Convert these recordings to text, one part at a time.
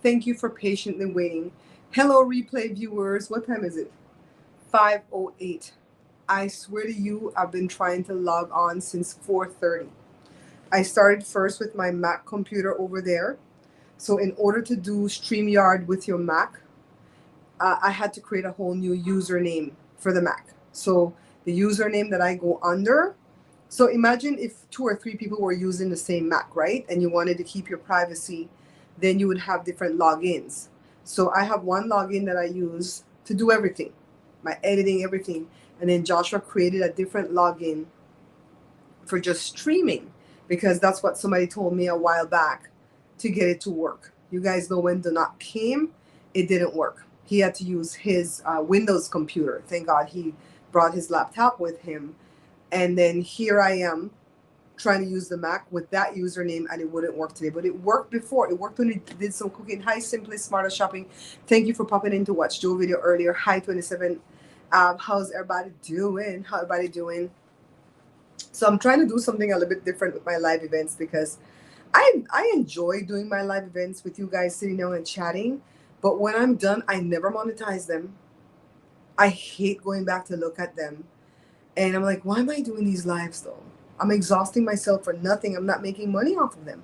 Thank you for patiently waiting. Hello, replay viewers. What time is it? 5:08. I swear to you, I've been trying to log on since 4:30. I started first with my Mac computer over there. So in order to do StreamYard with your Mac, I had to create a whole new username for the Mac. So the username that I go under. So imagine if two or three people were using the same Mac, right? And you wanted to keep your privacy, then you would have different logins. So I have one login that I use to do everything, my editing, everything. And then Joshua created a different login for just streaming because that's what somebody told me a while back to get it to work. You guys know when the knock came, it didn't work. He had to use his Windows computer. Thank God he brought his laptop with him. And then here I am trying to use the Mac with that username and it wouldn't work today. But it worked before. It worked when we did some cooking. Hi, Simply Smarter Shopping. Thank you for popping in to watch Joe video earlier. Hi, 27. How's everybody doing? How everybody doing? So I'm trying to do something a little bit different with my live events because I enjoy doing my live events with you guys sitting down and chatting. But when I'm done, I never monetize them. I hate going back to look at them. And I'm like, why am I doing these lives though? I'm exhausting myself for nothing. I'm not making money off of them.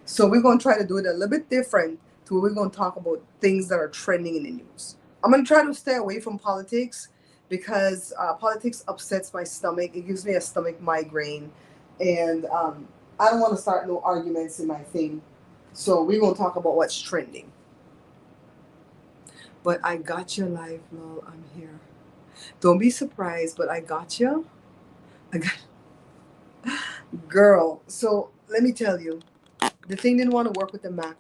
So we're going to try to do it a little bit different to where we're going to talk about things that are trending in the news. I'm going to try to stay away from politics because politics upsets my stomach. It gives me a stomach migraine. And I don't want to start no arguments in my thing. So we're going to talk about what's trending. But I got you live, lol. I'm here. Don't be surprised, but I got you. I got girl. So let me tell you, the thing didn't want to work with the Mac.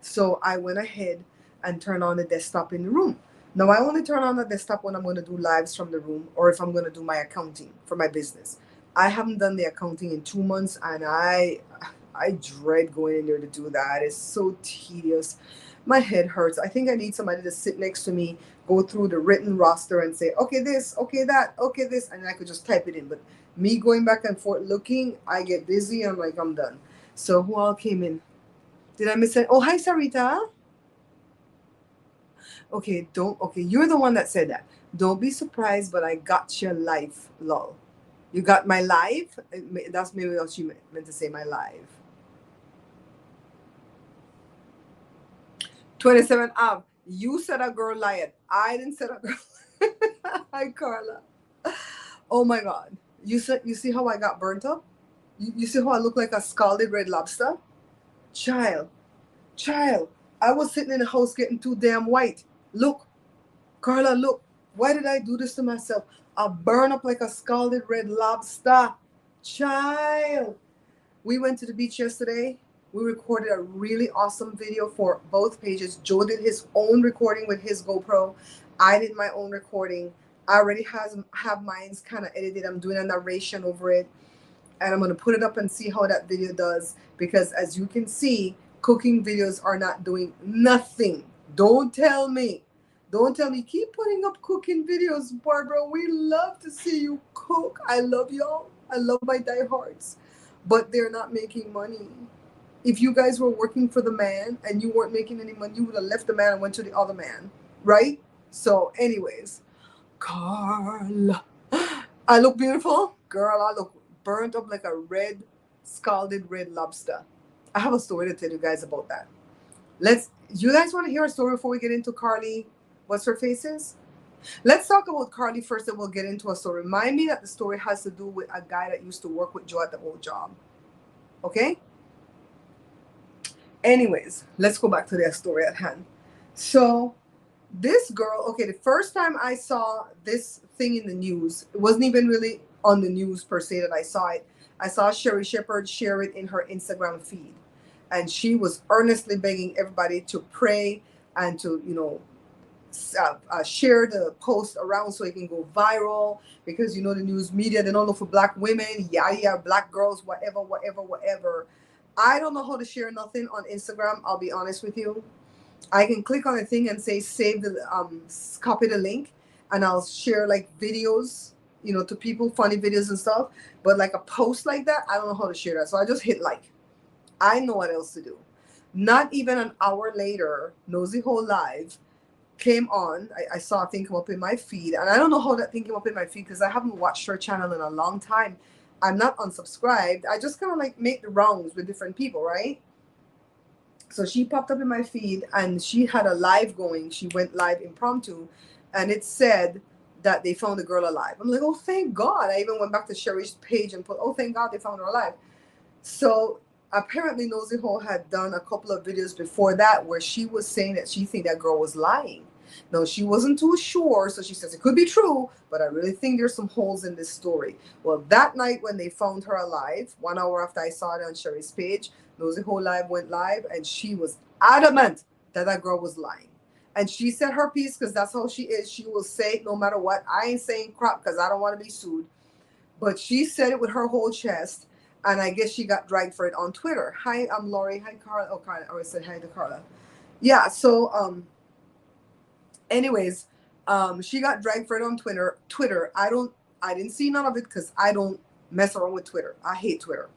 So I went ahead and turned on the desktop in the room. Now I only turn on the desktop when I'm going to do lives from the room or if I'm going to do my accounting for my business. I haven't done the accounting in 2 months and I dread going in there to do that. It's so tedious. My head hurts. I think I need somebody to sit next to me, go through the written roster and say, okay, this, okay, that, okay, this, and I could just type it in. But me going back and forth looking, I get busy. I'm like, I'm done. So who all came in? Did I miss it? Oh, hi, Sarita. Okay, you're the one that said that. Don't be surprised, but I got your life, lol. You got my live? That's maybe what you meant to say, my live. 27 up. You said a girl lied. I didn't say a girl. Hi, Carla. Oh my God. You see how I got burnt up? You see how I look like a scalded red lobster? Child. I was sitting in the house getting too damn white. Look, Carla, look. Why did I do this to myself? I burn up like a scalded red lobster. Child. We went to the beach yesterday. We recorded a really awesome video for both pages. Joe did his own recording with his GoPro. I did my own recording. I already have mine's kind of edited. I'm doing a narration over it. And I'm going to put it up and see how that video does. Because as you can see, cooking videos are not doing nothing. Don't tell me. Keep putting up cooking videos, Barbara. We love to see you cook. I love y'all. I love my diehards. But they're not making money. If you guys were working for the man and you weren't making any money, you would have left the man and went to the other man. Right? So anyways, Carl, I look beautiful? Girl, I look burnt up like a scalded red lobster. I have a story to tell you guys about that. You guys want to hear a story before we get into Carlee? What's her faces? Let's talk about Carlee first and we'll get into a story. Remind me that the story has to do with a guy that used to work with Joe at the old job. Okay? Anyways, let's go back to their story at hand. So this girl, okay, the first time I saw this thing in the news, it wasn't even really on the news per se that I saw it. I saw Sherry Shepherd share it in her Instagram feed. And she was earnestly begging everybody to pray and to, share the post around so it can go viral. Because, the news media, they don't look for black women, black girls, whatever. I don't know how to share nothing on Instagram, I'll be honest with you. I can click on a thing and say save copy the link, and I'll share like videos, to people, funny videos and stuff. But like a post like that, I don't know how to share that. So I just hit like. I know what else to do. Not even an hour later, Nosy Hole Live came on. I saw a thing come up in my feed, and I don't know how that thing came up in my feed because I haven't watched her channel in a long time. I'm not unsubscribed. I just kind of like make the rounds with different people, right? So she popped up in my feed and she had a live going. She went live impromptu, and it said that they found the girl alive. I'm like, oh, thank God. I even went back to Sherry's page and put, oh, thank God they found her alive. So apparently Nosy Hole had done a couple of videos before that where she was saying that she think that girl was lying. No, she wasn't too sure, so she says it could be true, but I really think there's some holes in this story. Well, that night when they found her alive, 1 hour after I saw it on Sherry's page, Nosy Hole Live went live, and she was adamant that that girl was lying. And she said her piece because that's how she is. She will say it no matter what. I ain't saying crap because I don't want to be sued. But she said it with her whole chest, and I guess she got dragged for it on Twitter. Hi, I'm Lori. Hi, Carla. Oh, Carla. I always said hi to Carla. Yeah, so anyways, she got dragged for it on Twitter. I didn't see none of it because I don't mess around with Twitter. I hate Twitter.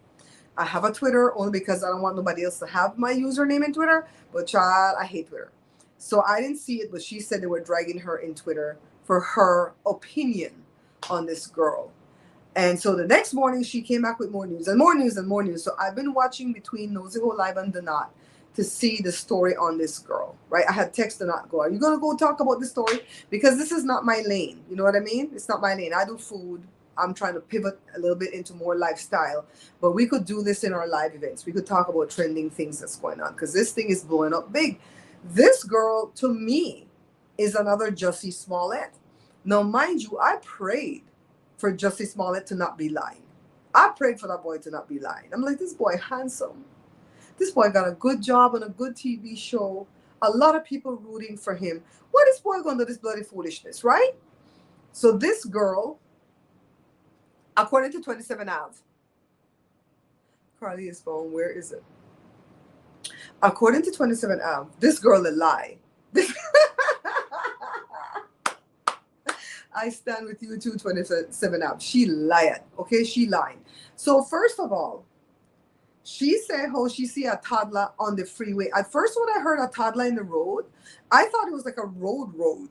I have a Twitter only because I don't want nobody else to have my username in Twitter. But child, I hate Twitter. So I didn't see it, but she said they were dragging her in Twitter for her opinion on this girl. And so the next morning she came back with more news and more news and more news. So I've been watching between Nosy Hole Live and Donat to see the story on this girl, right? I had texted Donat, go, are you going to go talk about this story? Because this is not my lane. You know what I mean? It's not my lane. I do food. I'm trying to pivot a little bit into more lifestyle. But we could do this in our live events. We could talk about trending things that's going on because this thing is blowing up big. This girl, to me, is another Jussie Smollett. Now, mind you, I prayed for Jussie Smollett to not be lying. I prayed for that boy to not be lying. I'm like, this boy handsome. This boy got a good job on a good TV show. A lot of people rooting for him. What is boy going to do this bloody foolishness, right? So this girl, according to 27 Ave, Carlee's phone, where is it? According to 27 Ave, this girl a lie. I stand with you too, 27 Ave. She lied, okay? She lied. So first of all, she said how she see a toddler on the freeway. At first when I heard a toddler in the road, I thought it was like a road.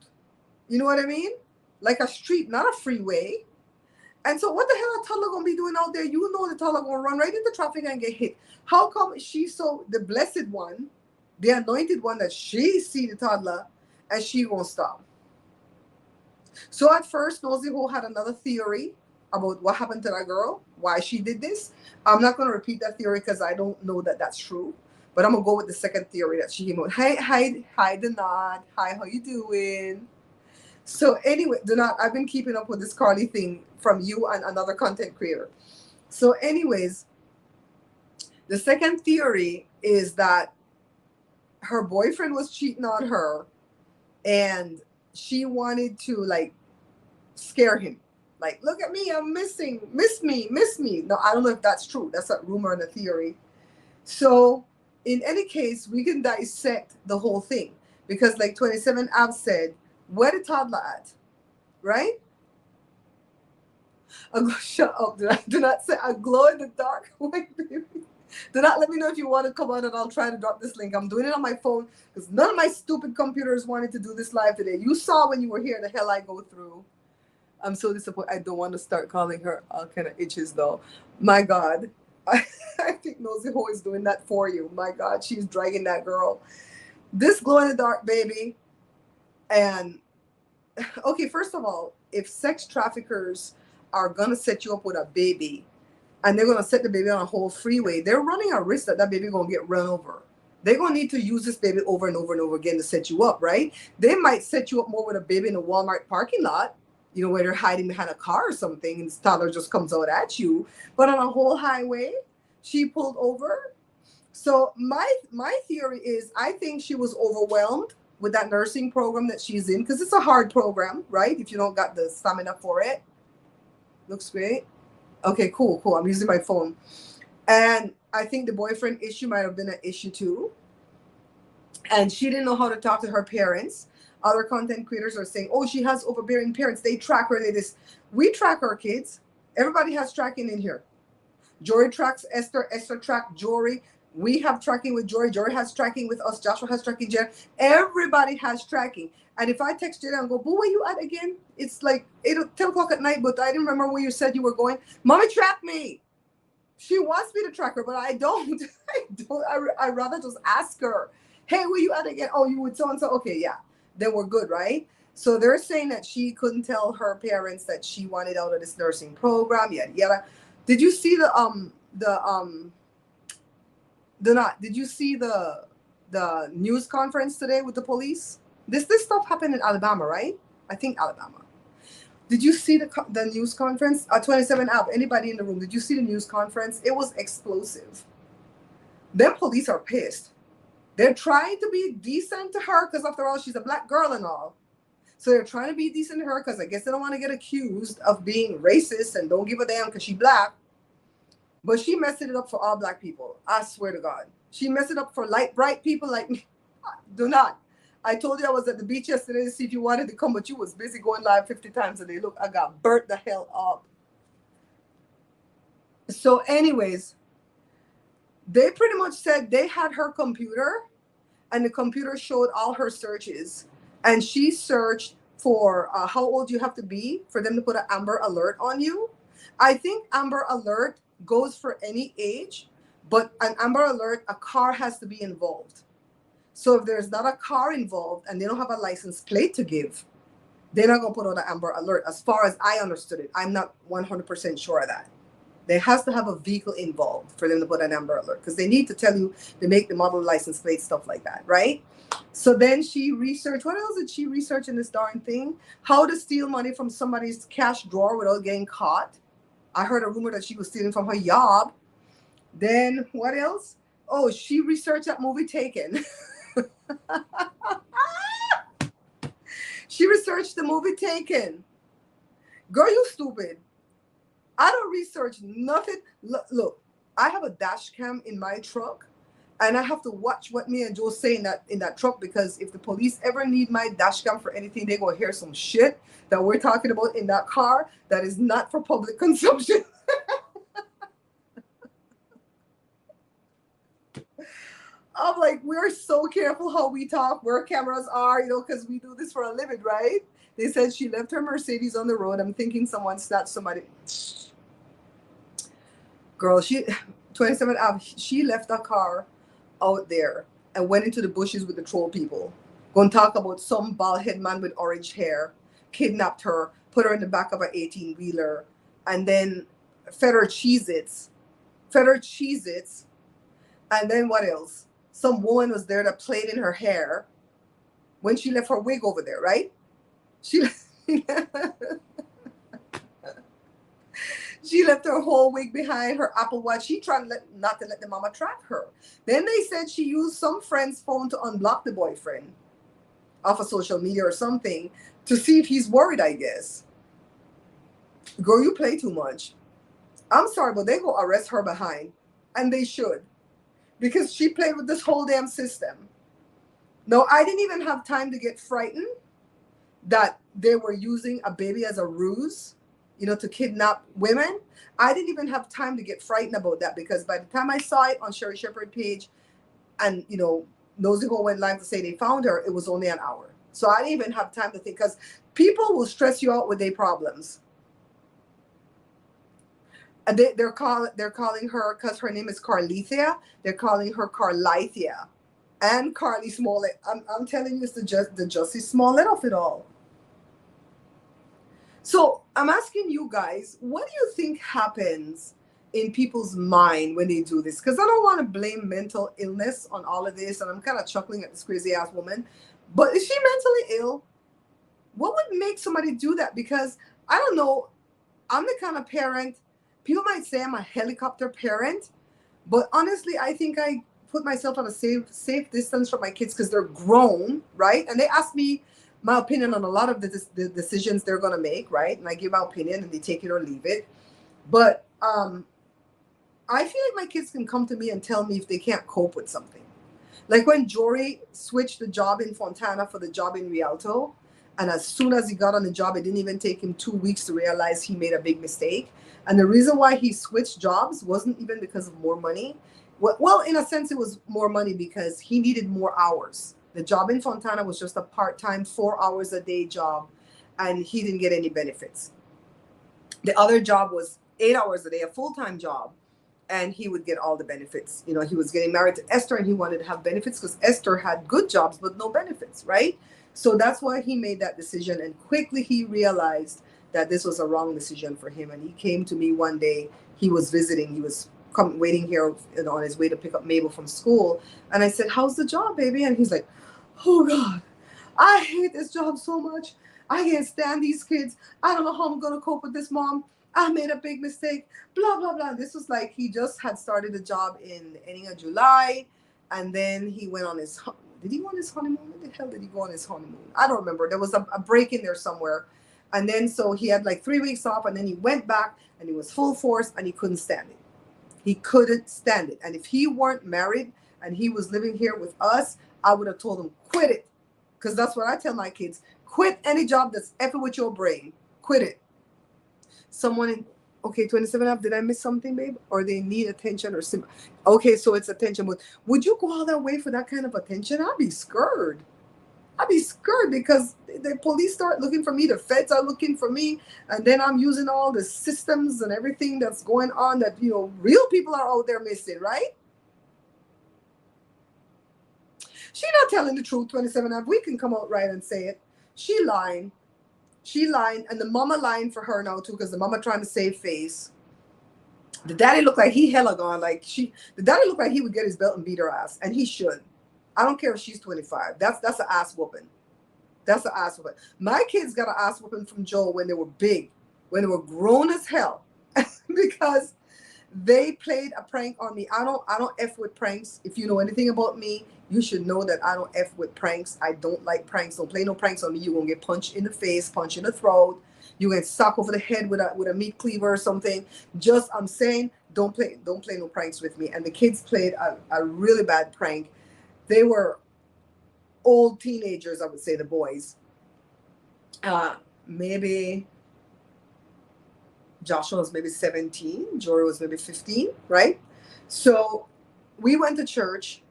You know what I mean? Like a street, not a freeway. And so what the hell a toddler gonna be doing out there? You know the toddler gonna run right into traffic and get hit. How come she's so the blessed one, the anointed one, that she see the toddler and she won't stop? So at first, Nosy Hole had another theory about what happened to that girl, why she did this. I'm not going to repeat that theory because I don't know that that's true. But I'm going to go with the second theory that she came out. Hi, Donat. Hi, how you doing? So anyway, Donat, I've been keeping up with this Carlee thing from you and another content creator. So anyways, the second theory is that her boyfriend was cheating on her and she wanted to like scare him. Like, look at me, I'm missing, miss me. No, I don't know if that's true. That's a rumor and a theory. So in any case, we can dissect the whole thing because like 27 Ave said, where the toddler at, right? Shut up. Do not say a glow in the dark. Wait, baby. Do not let me know if you want to come on and I'll try to drop this link. I'm doing it on my phone because none of my stupid computers wanted to do this live today. You saw when you were here the hell I go through. I'm so disappointed. I don't want to start calling her all kind of itches though. My God. I think Nosy Hole is doing that for you. My God, she's dragging that girl. This glow in the dark baby. And okay, first of all, if sex traffickers are going to set you up with a baby, and they're going to set the baby on a whole freeway, they're running a risk that that baby going to get run over. They're going to need to use this baby over and over and over again to set you up, right? They might set you up more with a baby in a Walmart parking lot, you know, where they're hiding behind a car or something, and this toddler just comes out at you. But on a whole highway, she pulled over. So my theory is I think she was overwhelmed with that nursing program that she's in, because it's a hard program, right? If you don't got the stamina for it. Looks great. Okay, cool. I'm using my phone. And I think the boyfriend issue might have been an issue too. And she didn't know how to talk to her parents. Other content creators are saying, oh, she has overbearing parents. They track her. We track our kids. Everybody has tracking in here. Jory tracks Esther. Esther tracks Jory. We have tracking with Jory. Jory has tracking with us. Joshua has tracking. Jen. Everybody has tracking. And if I text Jada and go, boo, where you at again? It's like 10 o'clock at night, but I didn't remember where you said you were going. Mommy tracked me. She wants me to track her, but I don't. I'd rather just ask her, hey, where you at again? Oh, you would so-and-so? Okay, yeah. Then we're good, right? So they're saying that she couldn't tell her parents that she wanted out of this nursing program, yada yada. Did you see did you see the news conference today with the police? This stuff happened in Alabama, right? I think Alabama. Did you see the news conference? 27 Ab, anybody in the room, did you see the news conference? It was explosive. Them police are pissed. They're trying to be decent to her because after all, she's a black girl and all. So they're trying to be decent to her because I guess they don't want to get accused of being racist and don't give a damn because she's black. But she messed it up for all black people. I swear to God. She messed it up for light, bright people like me. Do not. I told you I was at the beach yesterday to see if you wanted to come, but you was busy going live 50 times a day. Look, I got burnt the hell up. So anyways, they pretty much said they had her computer and the computer showed all her searches. And she searched for how old you have to be for them to put an Amber Alert on you. I think Amber Alert goes for any age, but an Amber Alert, a car has to be involved. So if there's not a car involved and they don't have a license plate to give, they're not going to put on an Amber Alert. As far as I understood it, I'm not 100% sure of that. There has to have a vehicle involved for them to put an Amber Alert because they need to tell you the make, the model, license plate, stuff like that, right? So then she researched, what else did she research in this darn thing? How to steal money from somebody's cash drawer without getting caught. I heard a rumor that she was stealing from her job. Then what else? Oh, she researched that movie Taken. She researched the movie Taken. Girl, you stupid. I don't research nothing. Look, I have a dash cam in my truck, and I have to watch what me and Joe say in that truck because if the police ever need my dash cam for anything, they're going to hear some shit that we're talking about in that car that is not for public consumption. I'm like, we're so careful how we talk, where cameras are, because we do this for a living, right? They said she left her Mercedes on the road. I'm thinking someone snatched somebody. Girl, 27 Ave, she left a car out there and went into the bushes with the troll people. Going to talk about some bald-head man with orange hair, kidnapped her, put her in the back of an 18-wheeler, and then fed her Cheez-Its. And then what else? Some woman was there that played in her hair when she left her wig over there, right? She left her whole wig behind, her Apple Watch. She tried not to let the mama track her. Then they said she used some friend's phone to unblock the boyfriend off of social media or something to see if he's worried, I guess. Girl, you play too much. I'm sorry, but they go arrest her behind. And they should. Because she played with this whole damn system. No, I didn't even have time to get frightened that they were using a baby as a ruse, to kidnap women. I didn't even have time to get frightened about that because by the time I saw it on Sherry Shepherd page and, Nosy Hole went live to say they found her, it was only an hour. So I didn't even have time to think because people will stress you out with their problems. And they're calling her, because her name is Carlethia, they're calling her Carlethia and Carlee Smollett. I'm telling you, it's the Jussie Smollett of it all. So I'm asking you guys, what do you think happens in people's mind when they do this? Because I don't want to blame mental illness on all of this, and I'm kind of chuckling at this crazy ass woman. But is she mentally ill? What would make somebody do that? Because I don't know. I'm the kind of parent. People might say I'm a helicopter parent, but honestly, I think I put myself at a safe distance from my kids because they're grown, right? And they ask me my opinion on a lot of the decisions they're going to make, right? And I give my opinion and they take it or leave it. But I feel like my kids can come to me and tell me if they can't cope with something. Like when Jory switched the job in Fontana for the job in Rialto, and as soon as he got on the job, it didn't even take him 2 weeks to realize he made a big mistake. And the reason why he switched jobs wasn't even because of more money. Well, in a sense, it was more money because he needed more hours. The job in Fontana was just a part-time 4 hours a day job, and he didn't get any benefits. The other job was 8 hours a day, a full-time job, and he would get all the benefits. You know, he was getting married to Esther, and he wanted to have benefits because Esther had good jobs but no benefits, right? So that's why he made that decision, and quickly he realized that this was a wrong decision for him. And he came to me one day. He was visiting. He was waiting here, you know, on his way to pick up Mabel from school. And I said, "How's the job, baby?" And he's like, "Oh God, I hate this job so much. I can't stand these kids. I don't know how I'm gonna cope with this, mom. I made a big mistake. Blah blah blah." This was like he just had started a job in the ending of July, and then he went on his. Did he go on his honeymoon? When the hell did he go on his honeymoon? I don't remember. There was a break in there somewhere, and then so he had like 3 weeks off, and then he went back, and he was full force, and he couldn't stand it. He couldn't stand it. And if he weren't married and he was living here with us, I would have told him, quit it. Because that's what I tell my kids. Quit any job that's effing with your brain. Quit it. Someone in, okay, 27 did I miss something, babe? Or they need attention or something. Okay, so it's attention. But would you go all that way for that kind of attention? I'd be scared. I'd be scared because the police start looking for me, the feds are looking for me, and then I'm using all the systems and everything that's going on that, you know, real people are out there missing, right? She not telling the truth, 27 We can come out right and say it. She lying. She lying, and the mama lying for her now too, because the mama trying to save face. The daddy looked like he hella gone. The daddy looked like he would get his belt and beat her ass, and he should. I don't care if she's 25. That's an ass whooping. That's an ass whooping. My kids got an ass whooping from Joel when they were big, when they were grown as hell, because they played a prank on me. I don't F with pranks. If you know anything about me, you should know that I don't F with pranks. I don't like pranks. Don't play no pranks on me. You're gonna get punched in the face, punched in the throat. You get socked over the head with a meat cleaver or something. Just I'm saying, don't play no pranks with me. And the kids played a really bad prank. They were old teenagers, I would say, the boys. Maybe Joshua was maybe 17, Jory was maybe 15, right? So we went to church,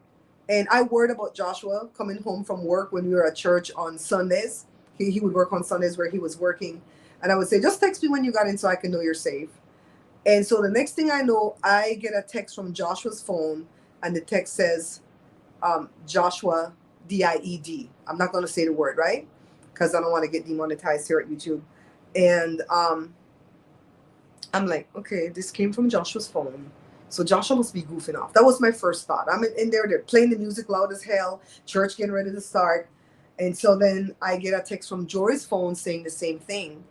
and I worried about Joshua coming home from work when we were at church on Sundays. He would work on Sundays where he was working. And I would say, just text me when you got in so I can know you're safe. And so the next thing I know, I get a text from Joshua's phone, and the text says, Joshua DIED. I'm not going to say the word, right? Because I don't want to get demonetized here at YouTube. And I'm like, okay, this came from Joshua's phone. So Joshua must be goofing off. That was my first thought. I'm in there, they're playing the music loud as hell, church getting ready to start. And so then I get a text from Jory's phone saying the same thing.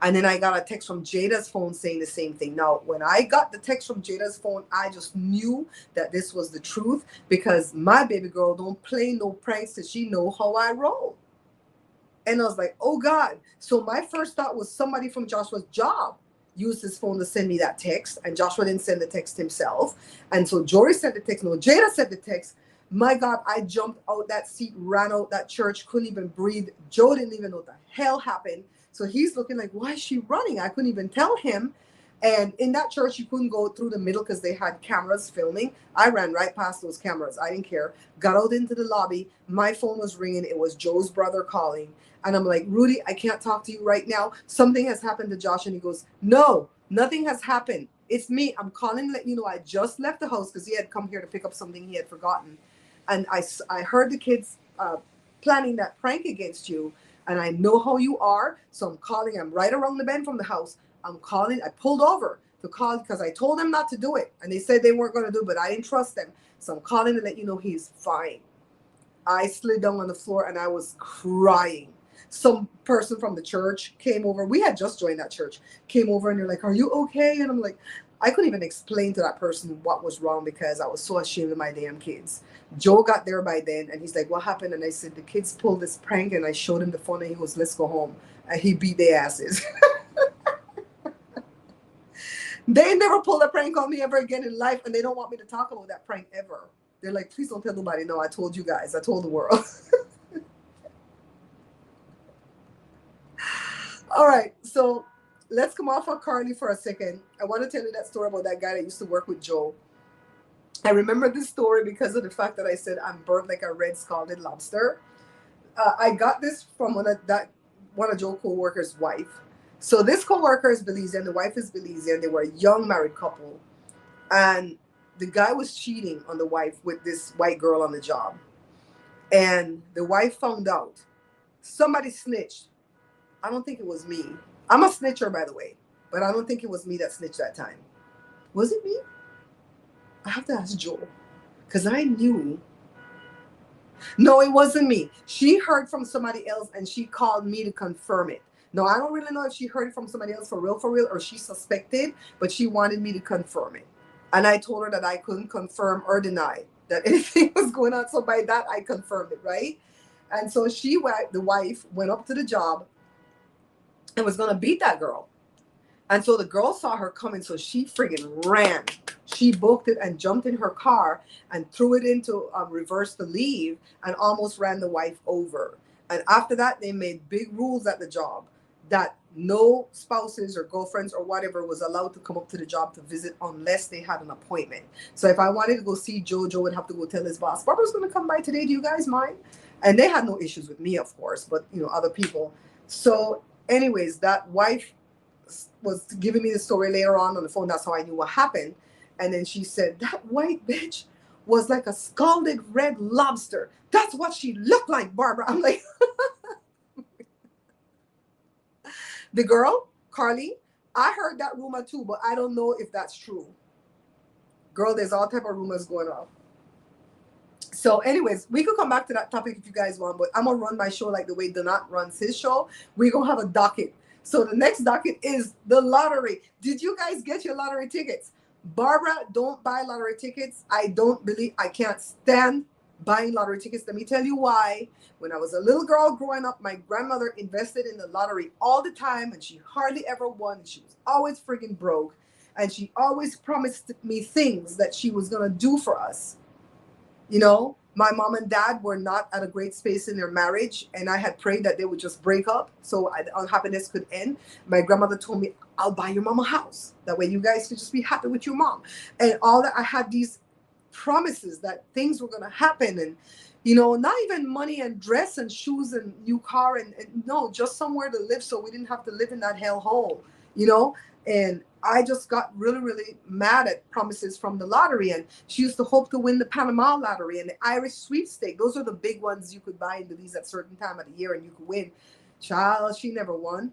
And then I got a text from Jada's phone saying the same thing. Now, when I got the text from Jada's phone, I just knew that this was the truth, because my baby girl don't play no pranks, because she know how I roll. And I was like, oh God. So my first thought was somebody from Joshua's job used his phone to send me that text, and Joshua didn't send the text himself. And so Jory sent the text. No, Jada sent the text. My God, I jumped out that seat, ran out that church, couldn't even breathe. Joe didn't even know what the hell happened. So he's looking like, why is she running? I couldn't even tell him. And in that church, you couldn't go through the middle because they had cameras filming. I ran right past those cameras. I didn't care. Got out into the lobby. My phone was ringing. It was Joe's brother calling. And I'm like, Rudy, I can't talk to you right now. Something has happened to Josh. And he goes, no, nothing has happened. It's me. I'm calling to let you know I just left the house because he had come here to pick up something he had forgotten. And I heard the kids planning that prank against you. And I know how you are. So I'm calling. I'm right around the bend from the house. I'm calling. I pulled over to call because I told them not to do it. And they said they weren't going to do it, but I didn't trust them. So I'm calling to let you know he's fine. I slid down on the floor and I was crying. Some person from the church came over. We had just joined that church. Came over and they're like, are you okay? And I'm like, I couldn't even explain to that person what was wrong because I was so ashamed of my damn kids. Joe got there by then and he's like, what happened? And I said, the kids pulled this prank, and I showed him the phone and he goes, let's go home. And he beat their asses. They never pulled a prank on me ever again in life, and they don't want me to talk about that prank ever. They're like, please don't tell nobody. No, I told you guys. I told the world. All right, so let's come off of Carlee for a second. I want to tell you that story about that guy that used to work with Joe. I remember this story because of the fact that I said I'm burnt like a red scalded lobster. I got this from one of Joe co-worker's wife. So this co-worker is Belizean, the wife is Belizean. They were a young married couple, and the guy was cheating on the wife with this white girl on the job. And the wife found out. Somebody snitched. I don't think it was me. I'm a snitcher, by the way, but I don't think it was me that snitched that time. Was it me? I have to ask Joe because I knew. No, it wasn't me. She heard from somebody else and she called me to confirm it. No, I don't really know if she heard it from somebody else for real, or she suspected, but she wanted me to confirm it. And I told her that I couldn't confirm or deny that anything was going on. So by that, I confirmed it, right? And so the wife, went up to the job and was going to beat that girl. And so the girl saw her coming, so she friggin' ran. She booked it and jumped in her car and threw it into reverse to leave and almost ran the wife over. And after that, they made big rules at the job that no spouses or girlfriends or whatever was allowed to come up to the job to visit unless they had an appointment. So if I wanted to go see Joe, Joe would have to go tell his boss, Barbara's going to come by today. Do you guys mind? And they had no issues with me, of course, but other people. So anyways, that wife was giving me the story later on the phone. That's how I knew what happened. And then she said, that white bitch was like a scalded red lobster. That's what she looked like, Barbara. I'm like, the girl, Carlee, I heard that rumor too, but I don't know if that's true. Girl, there's all type of rumors going on. So anyways, we could come back to that topic if you guys want, but I'm going to run my show like the way Donat runs his show. We're going to have a docket. So the next docket is the lottery. Did you guys get your lottery tickets? Barbara, don't buy lottery tickets. I can't stand buying lottery tickets. Let me tell you why. When I was a little girl growing up, my grandmother invested in the lottery all the time, and she hardly ever won. She was always friggin' broke, and she always promised me things that she was going to do for us. My mom and dad were not at a great space in their marriage, and I had prayed that they would just break up so unhappiness could end. My grandmother told me, I'll buy your mom a house. That way you guys could just be happy with your mom. And all that, I had these promises that things were going to happen. And, not even money and dress and shoes and new car and no, just somewhere to live so we didn't have to live in that hellhole, And I just got really, really mad at promises from the lottery. And she used to hope to win the Panama lottery and the Irish sweepstake. Those are the big ones you could buy in Belize at a certain time of the year and you could win. Child, she never won.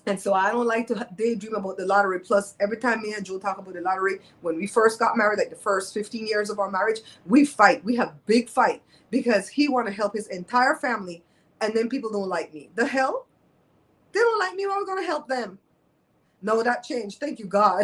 And so I don't like to daydream about the lottery. Plus, every time me and Joe talk about the lottery, when we first got married, like the first 15 years of our marriage, we fight. We have big fight because he want to help his entire family. And then people don't like me. The hell? They don't like me. Well, I'm going to help them. No, that changed. Thank you, God.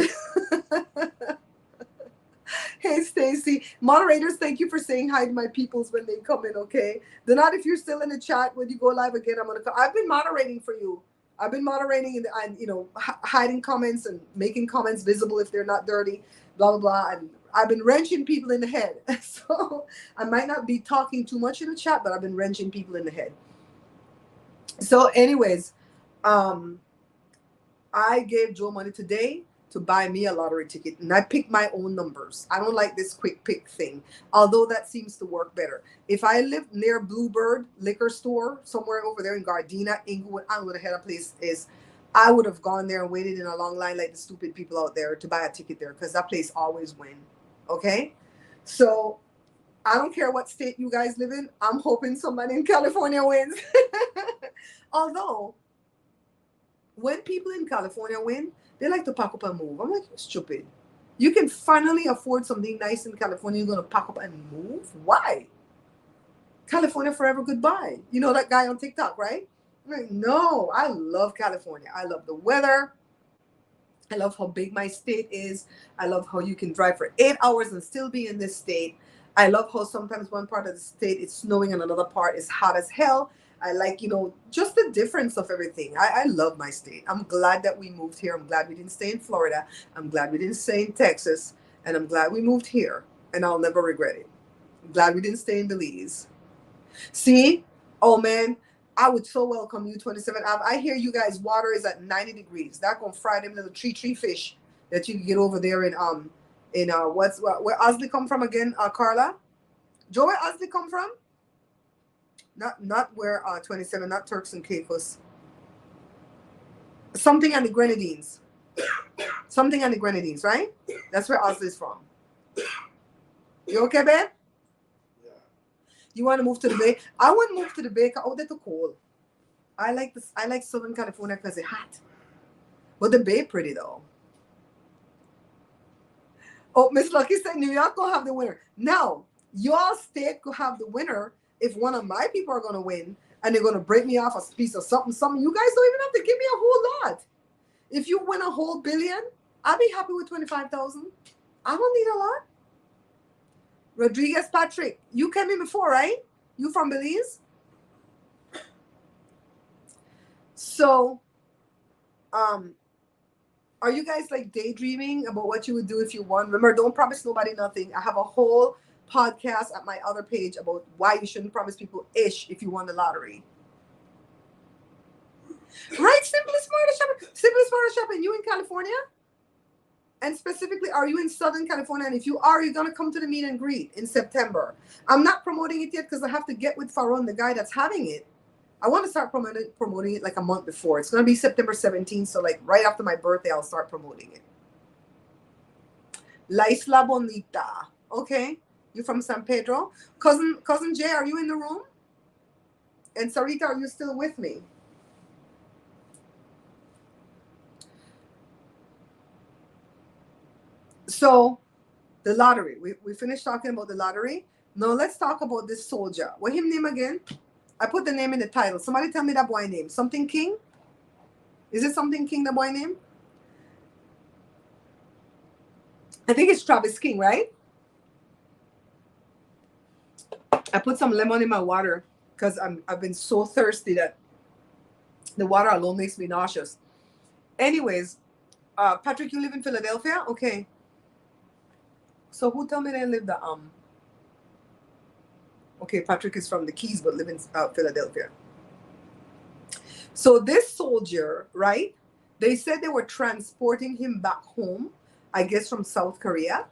Hey, Stacy. Moderators, thank you for saying hi to my peoples when they come in, okay? Donat, if you're still in the chat, when you go live again, I'm going to come. I've been moderating for you. I've been moderating and hiding comments and making comments visible if they're not dirty, blah, blah, blah. And I've been wrenching people in the head. So I might not be talking too much in the chat, but I've been wrenching people in the head. So anyways, I gave Joe money today to buy me a lottery ticket, and I picked my own numbers. I don't like this quick pick thing, although that seems to work better. If I lived near Bluebird liquor store, somewhere over there in Gardena, Inglewood, I don't know where the hell that place is, I would have gone there and waited in a long line like the stupid people out there to buy a ticket there, because that place always win. Okay? So I don't care what state you guys live in. I'm hoping somebody in California wins. Although, when people in California win, they like to pack up and move. I'm like, you're stupid. You can finally afford something nice in California. You're going to pack up and move? Why? California forever goodbye. You know that guy on TikTok, right? I'm like, no, I love California. I love the weather. I love how big my state is. I love how you can drive for 8 hours and still be in this state. I love how sometimes one part of the state is snowing and another part is hot as hell. I like, just the difference of everything. I love my state. I'm glad that we moved here. I'm glad we didn't stay in Florida. I'm glad we didn't stay in Texas. And I'm glad we moved here. And I'll never regret it. I'm glad we didn't stay in Belize. See? Oh, man. I would so welcome you, 27. I hear you guys, water is at 90 degrees. That gonna fry them little tree fish that you can get over there in where Osley come from again, Carla? Joe, where Osley come from? Not where 27, not Turks and Caicos. Something on the Grenadines. Something on the Grenadines, right? That's where Osley's from. You okay, babe? Yeah. You want to move to the Bay? I wouldn't move to the Bay because they're too cold. I like this. I like Southern California because it's hot. But the Bay pretty though. Oh, Miss Lucky said New York will have the winner. Now, your state could have the winner if one of my people are going to win and they're going to break me off a piece of something. You guys don't even have to give me a whole lot. If you win a whole billion, I'll be happy with 25,000. I don't need a lot. Rodriguez Patrick, you came in before, right? You from Belize? So, are you guys like daydreaming about what you would do if you won? Remember, don't promise nobody nothing. I have a whole podcast at my other page about why you shouldn't promise people ish if you won the lottery. Right? Simply Smarter Shopping. You in California? And specifically, are you in Southern California? And if you are, you're going to come to the meet and greet in September. I'm not promoting it yet because I have to get with Faron, the guy that's having it. I want to start promoting it like a month before. It's going to be September 17th. So like right after my birthday, I'll start promoting it. La Isla Bonita. Okay. You from San Pedro? Cousin Jay, are you in the room? And Sarita, are you still with me? So the lottery. We finished talking about the lottery. Now let's talk about this soldier. What him name again? I put the name in the title. Somebody tell me that boy name. Something King? Is it something King, the boy name? I think it's Travis King, right? I put some lemon in my water because I've been so thirsty that the water alone makes me nauseous. Anyways, Patrick, you live in Philadelphia? Okay. So who told me they live the Okay, Patrick is from the Keys but live in Philadelphia. So this soldier, right? They said they were transporting him back home, I guess from South Korea,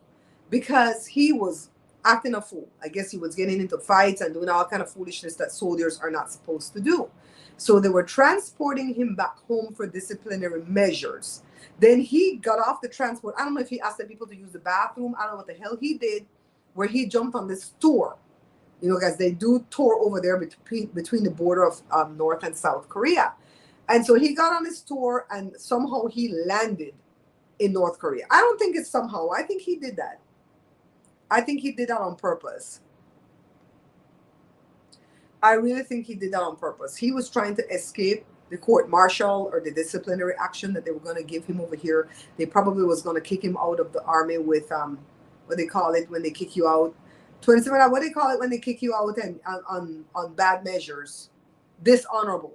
because he was acting a fool. I guess he was getting into fights and doing all kind of foolishness that soldiers are not supposed to do. So they were transporting him back home for disciplinary measures. Then he got off the transport. I don't know if he asked the people to use the bathroom. I don't know what the hell he did, where he jumped on this tour. You know, guys, they do tour over there between the border of North and South Korea. And so he got on this tour and somehow he landed in North Korea. I don't think it's somehow. I think he did that. I think he did that on purpose. I really think he did that on purpose. He was trying to escape the court martial or the disciplinary action that they were going to give him over here. They probably was going to kick him out of the army with what they call it when they kick you out. 27, what they call it when they kick you out and on bad measures. Dishonorable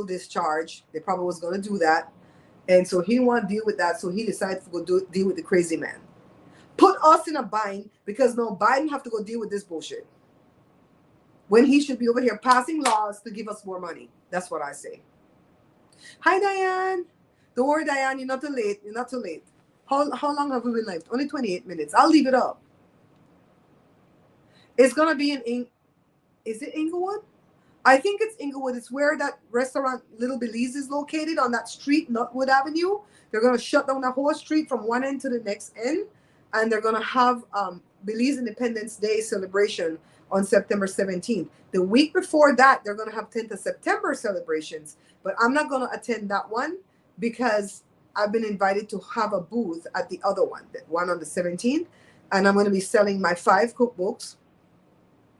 discharge. They probably was going to do that. And so he didn't want to deal with that. So he decided to go deal with the crazy man. Put us in a bind because now Biden have to go deal with this bullshit. When he should be over here passing laws to give us more money. That's what I say. Hi, Diane. Don't worry, Diane. You're not too late. You're not too late. How long have we been live? Only 28 minutes. I'll leave it up. It's going to be is it Inglewood? I think it's Inglewood. It's where that restaurant Little Belize is located on that street, Nutwood Avenue. They're going to shut down the whole street from one end to the next end. And they're going to have Belize Independence Day celebration on September 17th. The week before that, they're going to have 10th of September celebrations. But I'm not going to attend that one because I've been invited to have a booth at the other one, the one on the 17th. And I'm going to be selling my 5 cookbooks.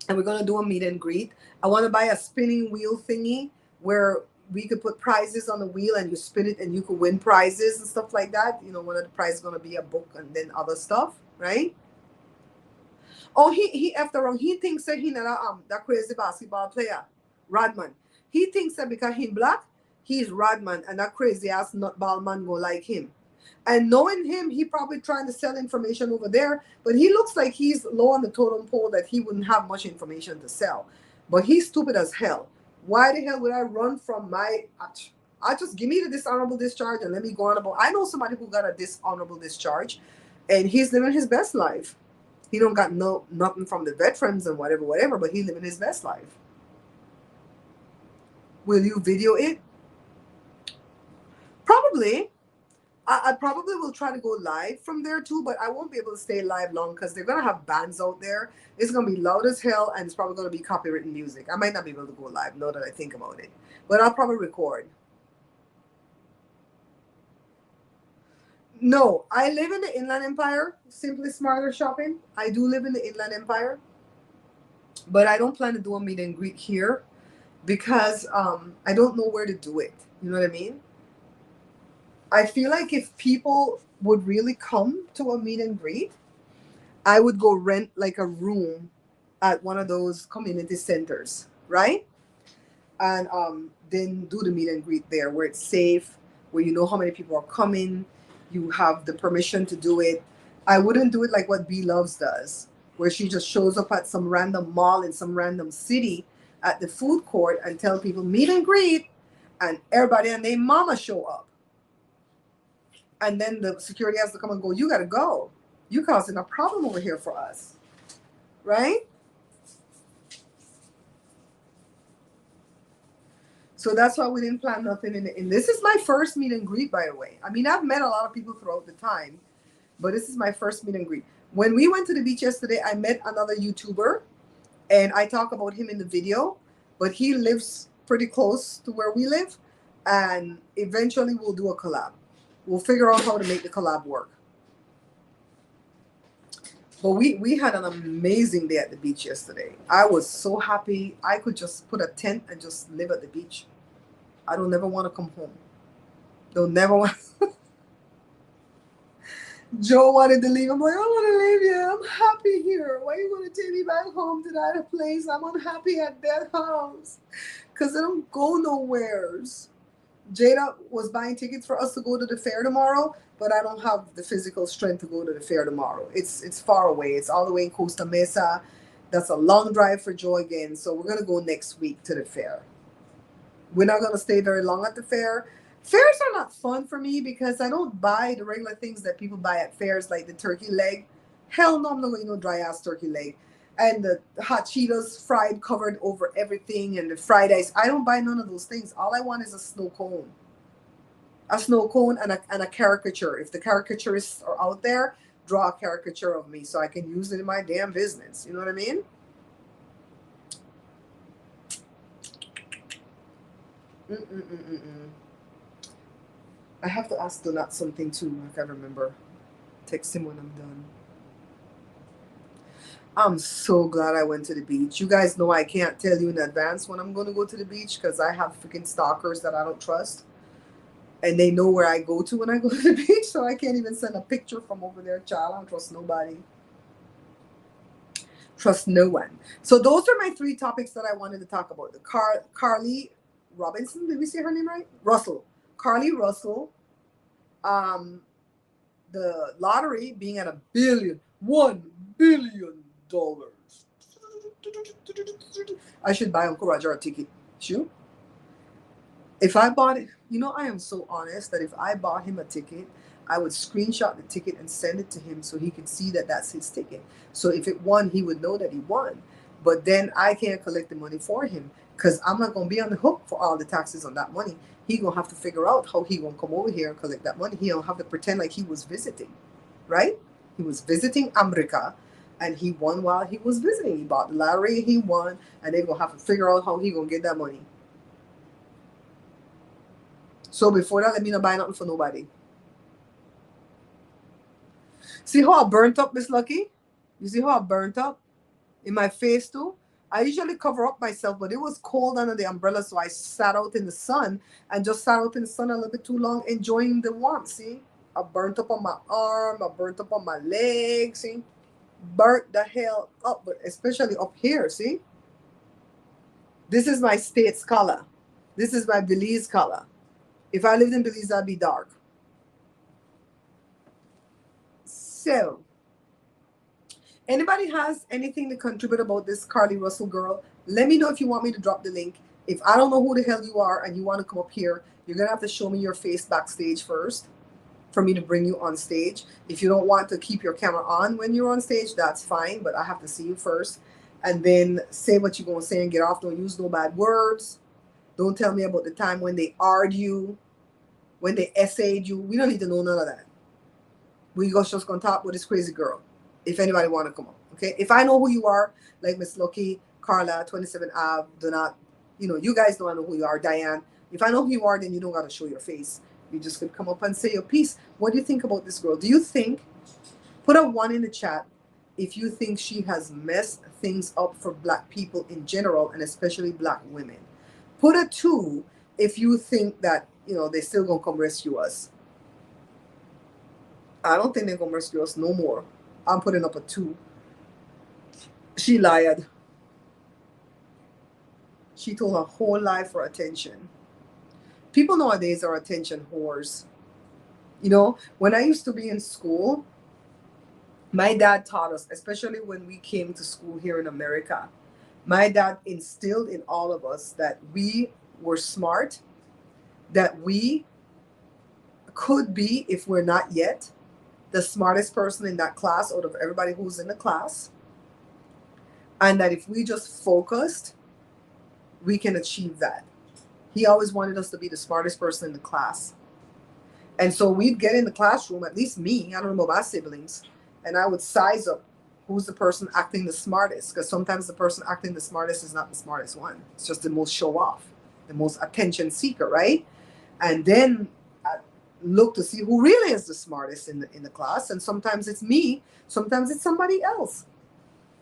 And we're going to do a meet and greet. I want to buy a spinning wheel thingy where we could put prizes on the wheel and you spin it and you could win prizes and stuff like that. You know, one of the prizes is going to be a book and then other stuff, right? Oh, he effed around. He thinks that he not that crazy basketball player, Rodman. He thinks that because he's black, he's Rodman and that crazy ass nutball man go like him. And knowing him, he probably trying to sell information over there, but he looks like he's low on the totem pole that he wouldn't have much information to sell. But he's stupid as hell. Why the hell would I run from my... I just give me the dishonorable discharge and let me go on about... I know somebody who got a dishonorable discharge. And he's living his best life. He don't got nothing from the veterans and whatever, but he's living his best life. Will you video it? Probably. I probably will try to go live from there too, but I won't be able to stay live long because they're gonna have bands out there. It's gonna be loud as hell, and it's probably gonna be copywritten music. I might not be able to go live now that I think about it, but I'll probably record. No, I live in the Inland Empire. Simply Smarter Shopping. I do live in the Inland Empire, but I don't plan to do a meet and greet here because I don't know where to do it. You know what I mean? I feel like if people would really come to a meet and greet, I would go rent like a room at one of those community centers, right? And then do the meet and greet there where it's safe, where you know how many people are coming, you have the permission to do it. I wouldn't do it like what B Loves does, where she just shows up at some random mall in some random city at the food court and tell people meet and greet, and everybody and their mama show up. And then the security has to come and go, you got to go. You causing a problem over here for us. Right? So that's why we didn't plan nothing in this is my first meet and greet, by the way. I mean, I've met a lot of people throughout the time, but this is my first meet and greet. When we went to the beach yesterday, I met another YouTuber, and I talk about him in the video, but he lives pretty close to where we live, and eventually we'll do a collab. We'll figure out how to make the collab work. But we had an amazing day at the beach yesterday. I was so happy. I could just put a tent and just live at the beach. I don't never want to come home. Don't never want. Joe wanted to leave. I'm like, I want to leave you. I'm happy here. Why you want to take me back home to that place? I'm unhappy at that house because I don't go nowheres. Jada was buying tickets for us to go to the fair tomorrow, but I don't have the physical strength to go to the fair tomorrow. It's far away. It's all the way in Costa Mesa. That's a long drive for Joe again. So we're going to go next week to the fair. We're not going to stay very long at the fair. Fairs are not fun for me because I don't buy the regular things that people buy at fairs, like the turkey leg. Hell no, I'm not going to go dry ass turkey leg. And the hot Cheetos fried covered over everything and the fried ice. I don't buy none of those things. All I want is a snow cone. A snow cone and a caricature. If the caricaturists are out there, draw a caricature of me so I can use it in my damn business. You know what I mean? I have to ask Donat something too. I can't remember. Text him when I'm done. I'm so glad I went to the beach. You guys know I can't tell you in advance when I'm going to go to the beach because I have freaking stalkers that I don't trust. And they know where I go to when I go to the beach, so I can't even send a picture from over there, child. I don't trust nobody. Trust no one. So those are my 3 topics that I wanted to talk about. The Carlee Robinson, did we say her name right? Russell. Carlee Russell. The lottery being at $1 billion. I should buy Uncle Roger a ticket. Shoot. If I bought it, you know, I am so honest that if I bought him a ticket, I would screenshot the ticket and send it to him so he could see that that's his ticket. So if it won, he would know that he won. But then I can't collect the money for him because I'm not going to be on the hook for all the taxes on that money. He going to have to figure out how he going to come over here and collect that money. He don't have to pretend like he was visiting, right? He was visiting America, and he won while he was visiting. He bought the lottery, he won, and they're going to have to figure out how he going to get that money. So before that, let me not buy nothing for nobody. See how I burnt up, Miss Lucky? You see how I burnt up? In my face too? I usually cover up myself, but it was cold under the umbrella, so I sat out in the sun and just sat out in the sun a little bit too long, enjoying the warmth, see? I burnt up on my arm, I burnt up on my leg, see? Burnt the hell up, but especially up here, see? This is my state's color. This is my Belize color. If I lived in Belize, I'd be dark. So, anybody has anything to contribute about this Carlee Russell girl? Let me know if you want me to drop the link. If I don't know who the hell you are and you want to come up here, you're going to have to show me your face backstage first. for me to bring you on stage. If you don't want to keep your camera on when you're on stage, that's fine, but I have to see you first. And then say what you're going to say and get off. Don't use no bad words. Don't tell me about the time when they argue, when they essayed you. We don't need to know none of that. We just going to talk with this crazy girl, if anybody want to come up, okay? If I know who you are, like Miss Lucky, Carla, 27 Ave, do not, you guys know I know who you are, Diane. If I know who you are, then you don't got to show your face. You just could come up and say your piece. What do you think about this girl? Do you think, put a 1 in the chat if you think she has messed things up for black people in general, and especially black women. Put a 2 if you think that, they still gonna come rescue us. I don't think they're gonna rescue us no more. I'm putting up a 2. She lied. She told her whole life for attention. People nowadays are attention whores. When I used to be in school, my dad taught us, especially when we came to school here in America, my dad instilled in all of us that we were smart, that we could be, if we're not yet, the smartest person in that class out of everybody who's in the class. And that if we just focused, we can achieve that. He always wanted us to be the smartest person in the class. And so we'd get in the classroom, at least me, I don't know about my siblings, and I would size up who's the person acting the smartest. Because sometimes the person acting the smartest is not the smartest one. It's just the most show off, the most attention seeker, right? And then I look to see who really is the smartest in the class. And sometimes it's me, sometimes it's somebody else.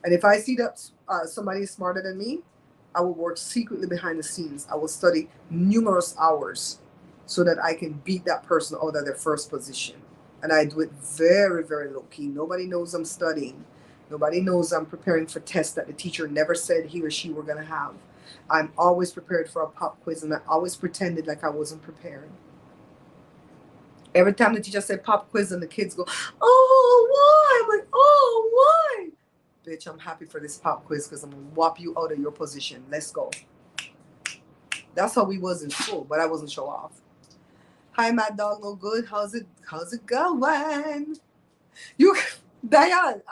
And if I see that somebody is smarter than me, I will work secretly behind the scenes. I will study numerous hours so that I can beat that person out of their first position. And I do it very, very low key. Nobody knows I'm studying. Nobody knows I'm preparing for tests that the teacher never said he or she were going to have. I'm always prepared for a pop quiz, and I always pretended like I wasn't prepared. Every time the teacher said pop quiz and the kids go, oh, why? I'm like, oh, why? Bitch, I'm happy for this pop quiz because I'm going to whop you out of your position. Let's go. That's how we was in school, but I wasn't show off. Hi, Mad Dog, no good. How's it going? Diane,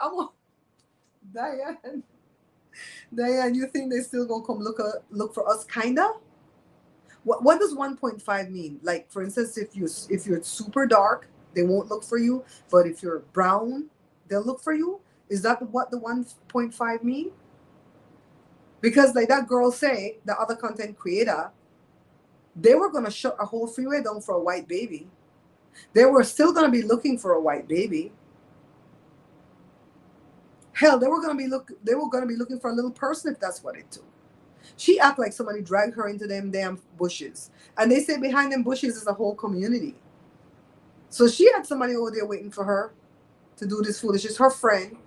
Diane, you think they still gonna come look for us, kinda? What does 1.5 mean? Like, for instance, if you're super dark, they won't look for you, but if you're brown, they'll look for you. Is that what the 1.5 mean? Because like that girl say, the other content creator, they were gonna shut a whole freeway down for a white baby. They were still gonna be looking for a white baby. Hell, they were gonna be looking for a little person if that's what it took. She act like somebody dragged her into them damn bushes. And they say behind them bushes is a whole community. So she had somebody over there waiting for her to do this foolishness. Her friend,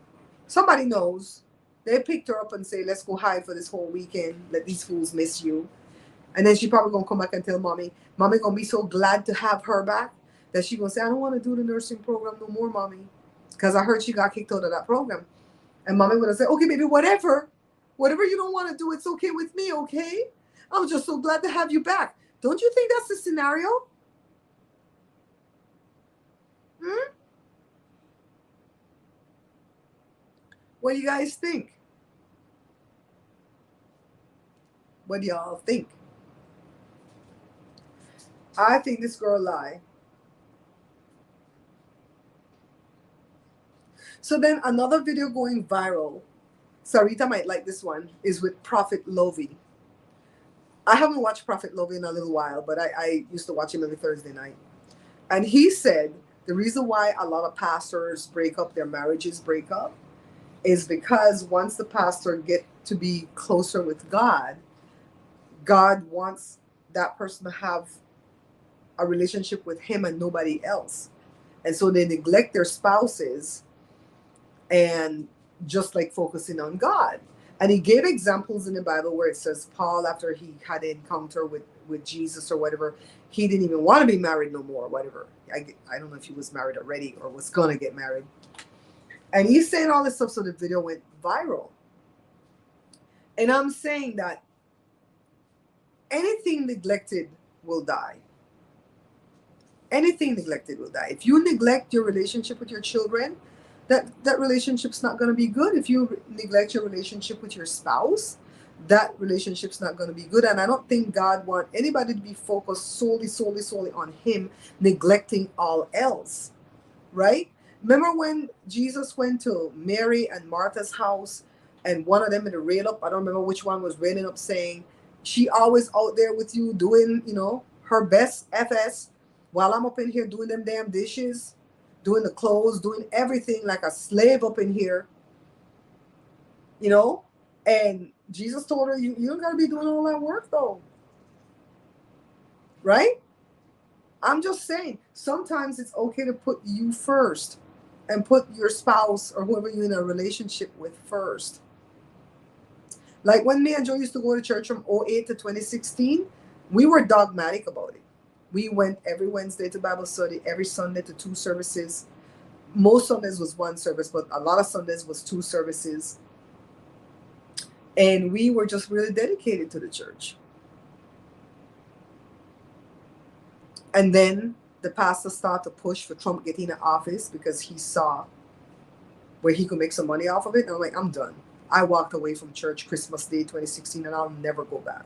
somebody knows. They picked her up and say, let's go hide for this whole weekend. Let these fools miss you. And then she probably gonna come back and tell mommy. Mommy gonna be so glad to have her back that she gonna say, I don't want to do the nursing program no more, mommy. Because I heard she got kicked out of that program. And mommy would have said, okay, baby, whatever you don't want to do, it's okay with me, okay? I'm just so glad to have you back. Don't you think that's the scenario? What do you guys think? What do y'all think? I think this girl lied. So then another video going viral, Sarita might like this one, is with Prophet Lovey. I haven't watched Prophet Lovey in a little while, but I used to watch him every Thursday night. And he said the reason why a lot of pastors break up, their marriages break up, is because once the pastor get to be closer with God, God wants that person to have a relationship with him and nobody else. And so they neglect their spouses and just like focusing on God. And he gave examples in the Bible where it says Paul, after he had an encounter with Jesus or whatever, he didn't even want to be married no more, whatever. I don't know if he was married already or was going to get married. And he's saying all this stuff, so the video went viral. And I'm saying that anything neglected will die. Anything neglected will die. If you neglect your relationship with your children, that relationship's not going to be good. If you neglect your relationship with your spouse, that relationship's not going to be good. And I don't think God want anybody to be focused solely on him, neglecting all else, right? Remember when Jesus went to Mary and Martha's house, and one of them had railed up, I don't remember which one was railing up, saying, she always out there with you doing, her best FS, while I'm up in here doing them damn dishes, doing the clothes, doing everything like a slave up in here, and Jesus told her, you don't got to be doing all that work though, right? I'm just saying, sometimes it's okay to put you first and put your spouse or whoever you're in a relationship with first. Like when me and Joe used to go to church from '08 to 2016, we were dogmatic about it. We went every Wednesday to Bible study, every Sunday to 2 services. Most Sundays was 1 service, but a lot of Sundays was 2 services. And we were just really dedicated to the church. And then the pastor started to push for Trump getting in office because he saw where he could make some money off of it. And I'm like, I'm done. I walked away from church Christmas Day 2016, and I'll never go back.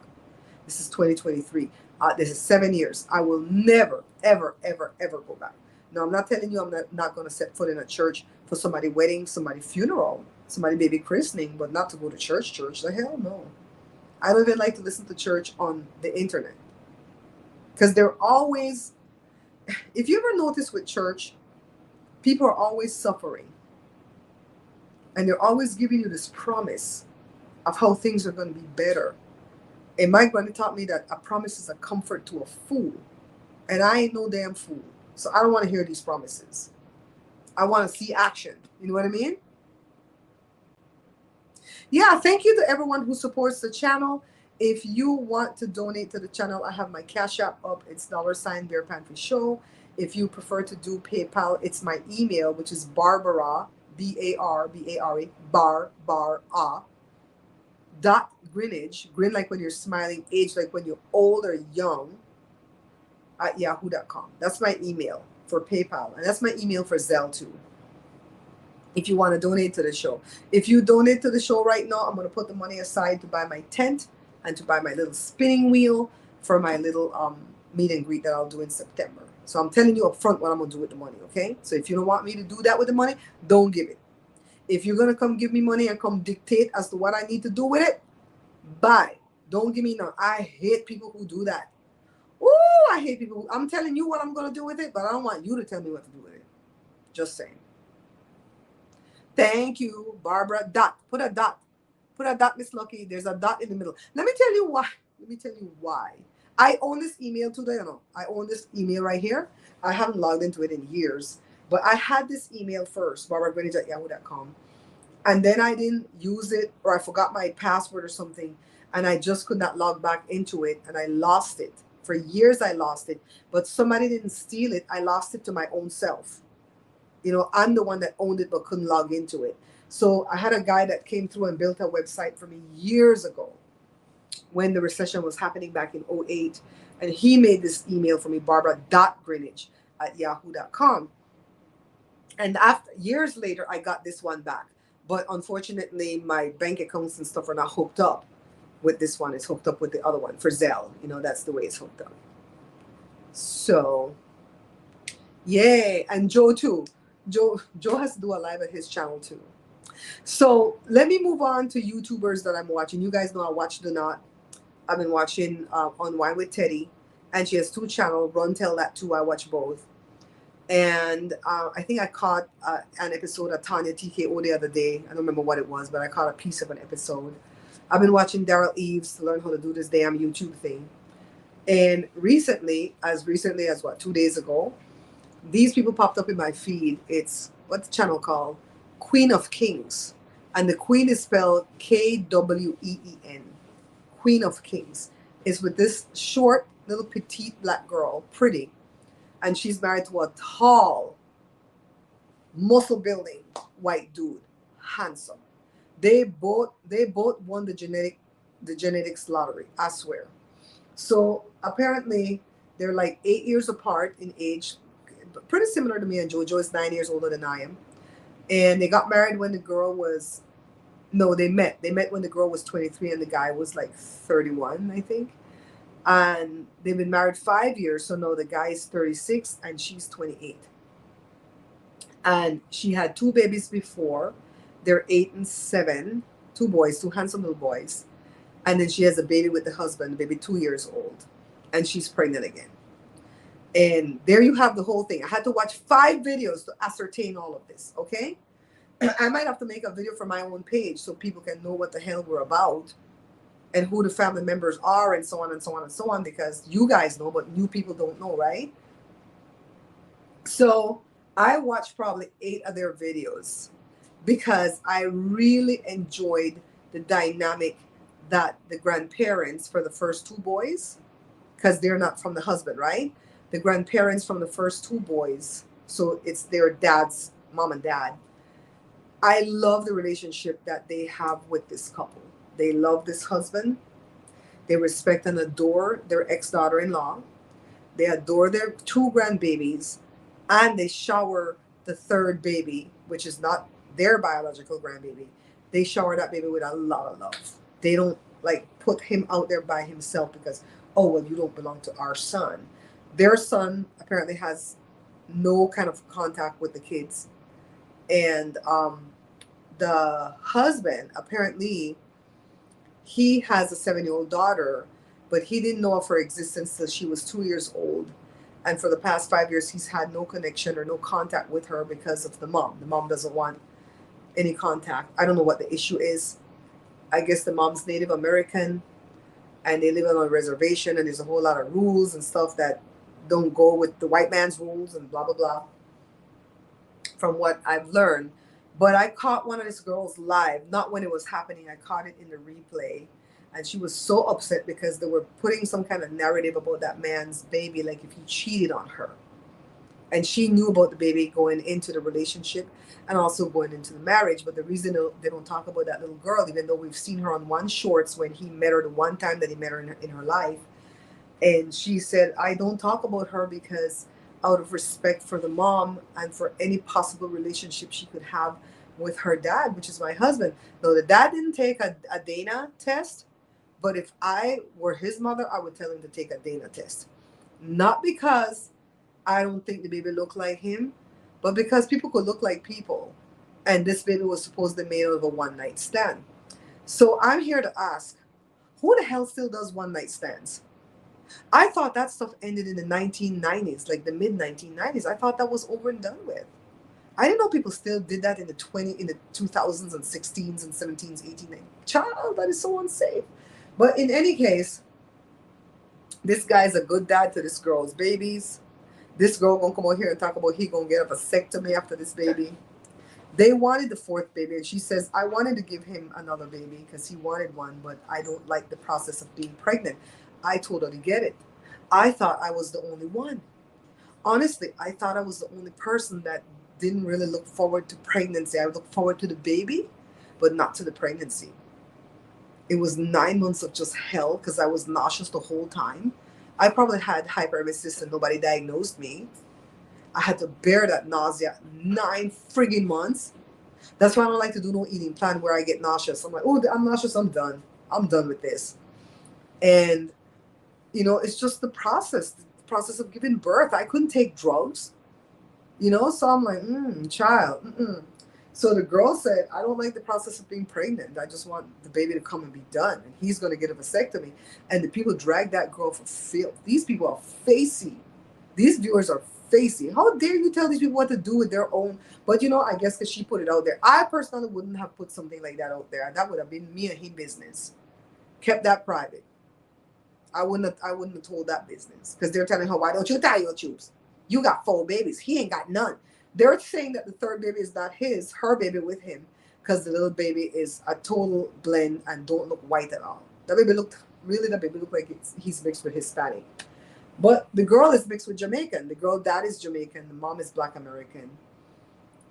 This is 2023. This is 7 years. I will never, ever, ever, ever go back. Now, I'm not telling you I'm not going to set foot in a church for somebody's wedding, somebody's funeral, somebody's baby christening, but not to go to church. The hell no. I don't even like to listen to church on the internet. Because they're always, if you ever notice with church, people are always suffering. And they're always giving you this promise of how things are going to be better. And my granny taught me that a promise is a comfort to a fool. And I ain't no damn fool. So I don't want to hear these promises. I want to see action. You know what I mean? Yeah, thank you to everyone who supports the channel. If you want to donate to the channel, I have my Cash App up. It's $ Bear Pantry Show. If you prefer to do PayPal, it's my email, which is Barbara, B-A-R-B-A-R-A, dot Greenwich, grin like when you're smiling, age like when you're old or young, at yahoo.com. That's my email for PayPal. And that's my email for Zelle too, if you want to donate to the show. If you donate to the show right now, I'm going to put the money aside to buy my tent and to buy my little spinning wheel for my little meet and greet that I'll do in September. So I'm telling you up front what I'm going to do with the money, okay? So if you don't want me to do that with the money, don't give it. If you're going to come give me money and come dictate as to what I need to do with it, bye. Don't give me none. I hate people who do that. Ooh, I hate people who, I'm telling you what I'm going to do with it, but I don't want you to tell me what to do with it. Just saying. Thank you, Barbara. Dot. Put a dot. Put a dot, Miss Lucky. There's a dot in the middle. Let me tell you why. I own this email today. No, I own this email right here. I haven't logged into it in years. But I had this email first, barbaragreenwich@yahoo.com. And then I didn't use it, or I forgot my password or something. And I just could not log back into it. And I lost it. For years, I lost it. But somebody didn't steal it. I lost it to my own self. I'm the one that owned it but couldn't log into it. So I had a guy that came through and built a website for me years ago when the recession was happening back in '08. And he made this email for me, barbara.greenwich@yahoo.com. And after years later, I got this one back. But unfortunately, my bank accounts and stuff are not hooked up with this one. It's hooked up with the other one for Zelle. That's the way it's hooked up. So, yay. And Joe too. Joe has to do a live at his channel too. So let me move on to YouTubers that I'm watching. You guys know I watch Do Not. I've been watching Unwind with Teddy. And she has 2 channels. Run Tell That too. I watch both. And I think I caught an episode of Tanya TKO the other day. I don't remember what it was, but I caught a piece of an episode. I've been watching Daryl Eves to learn how to do this damn YouTube thing. And recently as 2 days ago, these people popped up in my feed. It's, what's the channel called? Queen of Kings. And the Queen is spelled Kween. Queen of Kings. It's with this short, little petite black girl, pretty. And she's married to a tall, muscle-building white dude. Handsome. They both won the genetics lottery, I swear. So apparently They're like 8 years apart in age, pretty similar to me and Joe. Joe is 9 years older than I am. And they got married when the girl was, no, they met. They met when the girl was 23 and the guy was like 31, I think. And they've been married 5 years. So no, the guy is 36 and she's 28. And she had two babies before. They're 8 and 7, two boys, two handsome little boys. And then she has a baby with the husband, the baby 2 years old. And she's pregnant again. And there you have the whole thing. I had to watch 5 videos to ascertain all of this, okay? I might have to make a video for my own page so people can know what the hell we're about and who the family members are and so on and so on and so on, because you guys know, but new people don't know, right? So I watched probably 8 of their videos because I really enjoyed the dynamic that the grandparents for the first 2 boys, because they're not from the husband, right? The grandparents from the first 2 boys, so it's their dad's mom and dad. I love the relationship that they have with this couple. They love this husband. They respect and adore their ex-daughter-in-law. They adore their 2 grandbabies, and they shower the 3rd baby, which is not their biological grandbaby. They shower that baby with a lot of love. They don't like put him out there by himself because, oh, well, you don't belong to our son. Their son apparently has no kind of contact with the kids. And the husband, apparently, he has a 7-year-old daughter, but he didn't know of her existence till she was 2 years old. And for the past 5 years, he's had no connection or no contact with her because of the mom. The mom doesn't want any contact. I don't know what the issue is. I guess the mom's Native American and they live on a reservation and there's a whole lot of rules and stuff that don't go with the white man's rules and blah, blah, blah, from what I've learned. But I caught one of these girls live, not when it was happening. I caught it in the replay. And she was so upset because they were putting some kind of narrative about that man's baby, like if he cheated on her. And she knew about the baby going into the relationship and also going into the marriage. But the reason they don't talk about that little girl, even though we've seen her on one shorts when he met her the one time that he met her in her life. And she said, I don't talk about her because out of respect for the mom and for any possible relationship she could have with her dad, which is my husband. No, the dad didn't take a Dana test, but if I were his mother, I would tell him to take a Dana test. Not because I don't think the baby looked like him, but because people could look like people. And this baby was supposedly made out of a one-night stand. So I'm here to ask, who the hell still does one-night stands? I thought that stuff ended in the 1990s, like the mid-1990s. I thought that was over and done with. I didn't know people still did that in the 2000s and 16s and 17s, 18s. Child, that is so unsafe. But in any case, this guy's a good dad to this girl's babies. This girl gonna come out here and talk about he gonna get a vasectomy after this baby. They wanted the 4th baby, and she says, I wanted to give him another baby because he wanted one, but I don't like the process of being pregnant. I told her to get it. I thought I was the only one. Honestly, I thought I was the only person that didn't really look forward to pregnancy. I looked forward to the baby, but not to the pregnancy. It was 9 months of just hell because I was nauseous the whole time. I probably had hyperemesis and nobody diagnosed me. I had to bear that nausea 9 friggin' months. That's why I don't like to do no eating plan where I get nauseous. I'm like, oh, I'm nauseous. I'm done. I'm done with this. And, you know, it's just the process of giving birth. I couldn't take drugs, you know, so I'm like, child. So the girl said, I don't like the process of being pregnant. I just want the baby to come and be done. And he's going to get a vasectomy. And the people dragged that girl for filth. These people are facey. These viewers are facey. How dare you tell these people what to do with their own? But, you know, I guess because she put it out there. I personally wouldn't have put something like that out there. That would have been me and him business. Kept that private. I wouldn't have told that business. Because they're telling her, why don't you tie your tubes? You got 4 babies. He ain't got none. They're saying that the 3rd baby is not her baby with him, because the little baby is a total blend and don't look white at all. That baby looked like he's mixed with Hispanic. But the girl is mixed with Jamaican. The girl dad is Jamaican. The mom is Black American.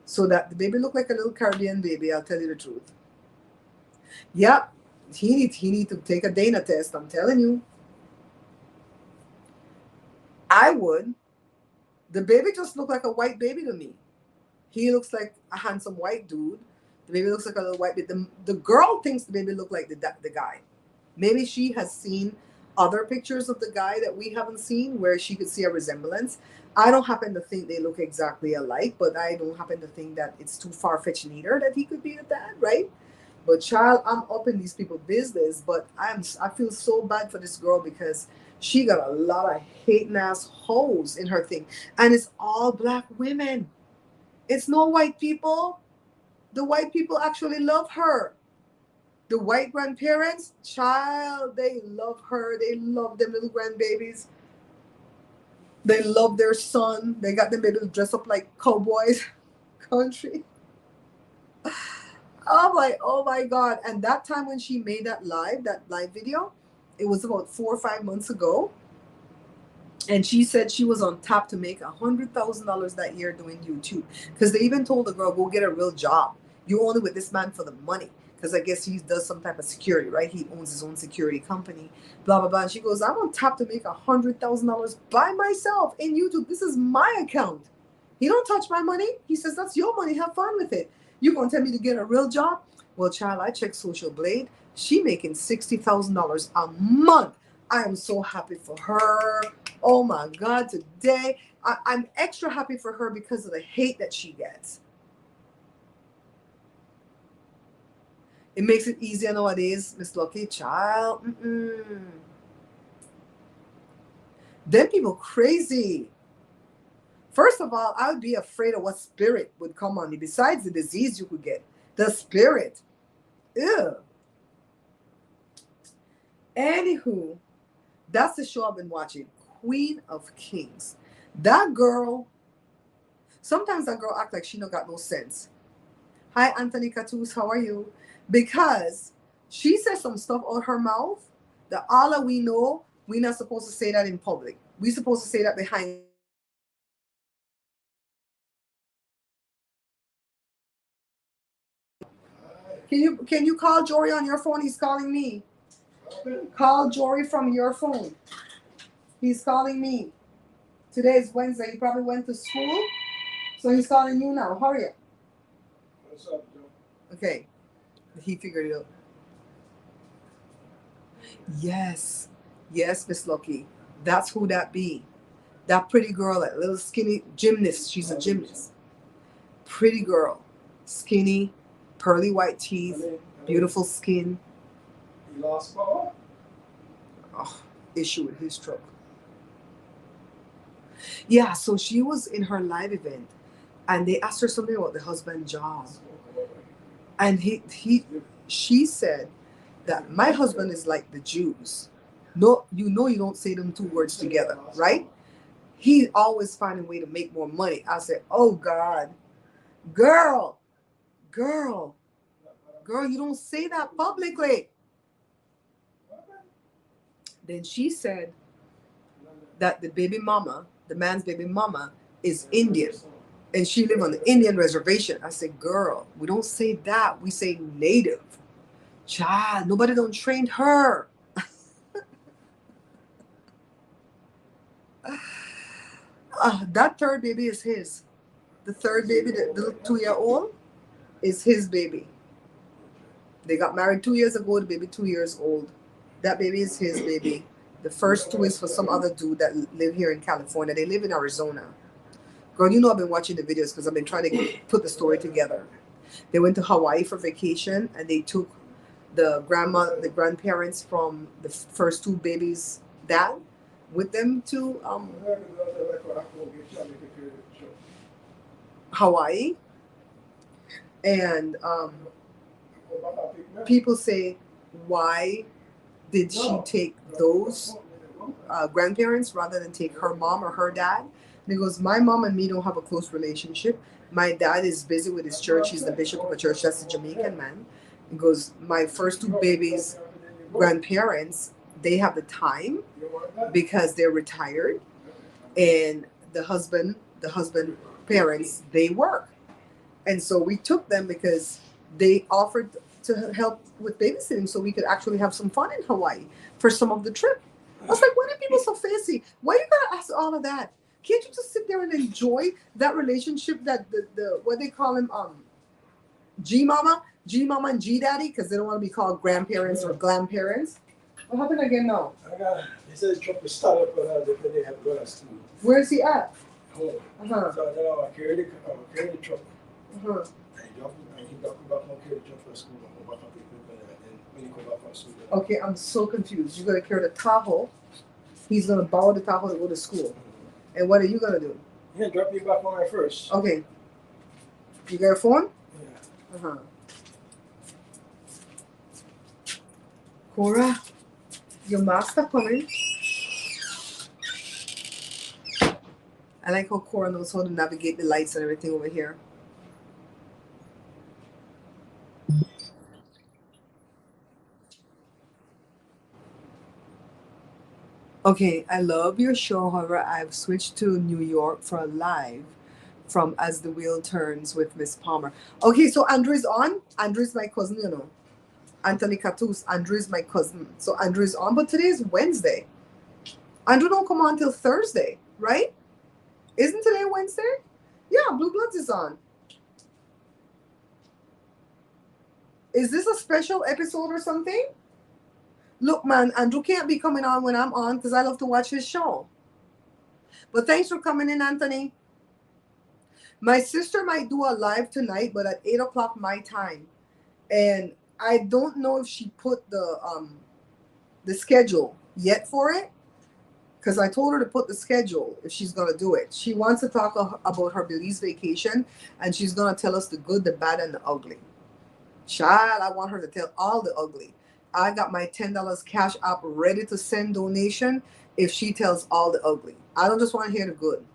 So that the baby looked like a little Caribbean baby, I'll tell you the truth. Yep. He need to take a Dana test, I'm telling you. I would. The baby just looked like a white baby to me. He looks like a handsome white dude. The baby looks like a little white baby. The girl thinks the baby looked like the guy. Maybe she has seen other pictures of the guy that we haven't seen where she could see a resemblance. I don't happen to think they look exactly alike, but I don't happen to think that it's too far-fetched neither that he could be the dad, right? But child, I'm up in these people's business, but I feel so bad for this girl because she got a lot of hating ass hoes in her thing. And it's all black women. It's no white people. The white people actually love her. The white grandparents, child, they love her. They love them little grandbabies. They love their son. They got them baby to dress up like cowboys. Country. Oh my God. And that time when she made that live video, it was about 4 or 5 months ago. And she said she was on tap to make $100,000 that year doing YouTube. Because they even told the girl, go get a real job. You're only with this man for the money. Because I guess he does some type of security, right? He owns his own security company, blah, blah, blah. And she goes, I'm on tap to make $100,000 by myself in YouTube. This is my account. He don't touch my money. He says, that's your money. Have fun with it. You going to tell me to get a real job? Well, child, I checked Social Blade. She making $60,000 a month. I am so happy for her. Oh my God, today I'm extra happy for her because of the hate that she gets. It makes it easier nowadays, Miss Lucky. Child. Then people crazy. First of all, I would be afraid of what spirit would come on me besides the disease you could get. The spirit. Ew. Anywho, that's the show I've been watching. Queen of Kings. That girl, sometimes that girl act like she don't got no sense. Hi, Anthony Catus, how are you? Because she says some stuff out her mouth that all that we know, we're not supposed to say that in public. We're supposed to say that behind. Can you call Jory on your phone? He's calling me. Call Jory from your phone. He's calling me. Today is Wednesday. He probably went to school. So he's calling you now. Hurry up. What's up, Joe? Okay. He figured it out. Yes. Yes, Miss Lucky. That's who that be. That pretty girl, that little skinny gymnast. She's a gymnast. Pretty girl. Skinny, pearly white teeth, beautiful skin. You lost power? Oh, issue with his stroke. Yeah, so she was in her live event and they asked her something about the husband job. And she said that my husband is like the Jews. No, you don't say them two words together, right? He always find a way to make more money. I said, oh God, girl, you don't say that publicly. Then she said that the man's baby mama is Indian. And she lived on the Indian reservation. I said, girl, we don't say that. We say native. Child, nobody don't train her. That third baby is his. The third baby, the 2-year-old, is his baby. They got married 2 years ago. The baby 2 years old. That baby is his baby. The first two is for some other dude that live here in California. They live in Arizona. Girl, you know I've been watching the videos because I've been trying to put the story together. They went to Hawaii for vacation and they took the grandparents from the first two babies' dad with them to Hawaii. And people say, why did she take those grandparents rather than take her mom or her dad? And he goes, my mom and me don't have a close relationship. My dad is busy with his church. He's the bishop of a church. That's a Jamaican man. He goes, my first two babies' grandparents, they have the time because they're retired. And the husband parents, they work. And so we took them because they offered to help with babysitting so we could actually have some fun in Hawaii for some of the trip. I was like, why are people so fancy? Why you gotta ask all of that? Can't you just sit there and enjoy that relationship that the what they call him G mama and G daddy because they don't want to be called grandparents or glam parents. What happened again now? He said drop the start up they have gone to school. Where is he at? Home. So then I carry the truck. And he got me back and carry the truck for school and go back up and then when he come back from school. Okay, I'm so confused. You're gonna carry the Tahoe. He's gonna borrow the Tahoe to go to school. And what are you gonna do? Yeah, drop me back on my first. Okay. You got a phone? Yeah. Cora, your master coming. I like how Cora knows how to navigate the lights and everything over here. Okay, I love your show. However, I've switched to New York for a live from As the Wheel Turns with Miss Palmer. Okay, so Andrew is on. Andrew is my cousin, you know. Anthony Catus. Andrew is my cousin. So Andrew is on, but today is Wednesday. Andrew don't come on till Thursday, right? Isn't today Wednesday? Yeah, Blue Bloods is on. Is this a special episode or something? Look, man, Andrew can't be coming on when I'm on because I love to watch his show. But thanks for coming in, Anthony. My sister might do a live tonight, but at 8 o'clock my time. And I don't know if she put the schedule yet for it. Because I told her to put the schedule if she's going to do it. She wants to talk about her Belize vacation. And she's going to tell us the good, the bad, and the ugly. Child, I want her to tell all the ugly. I got my $10 cash app ready to send donation if she tells all the ugly. I don't just want to hear the good.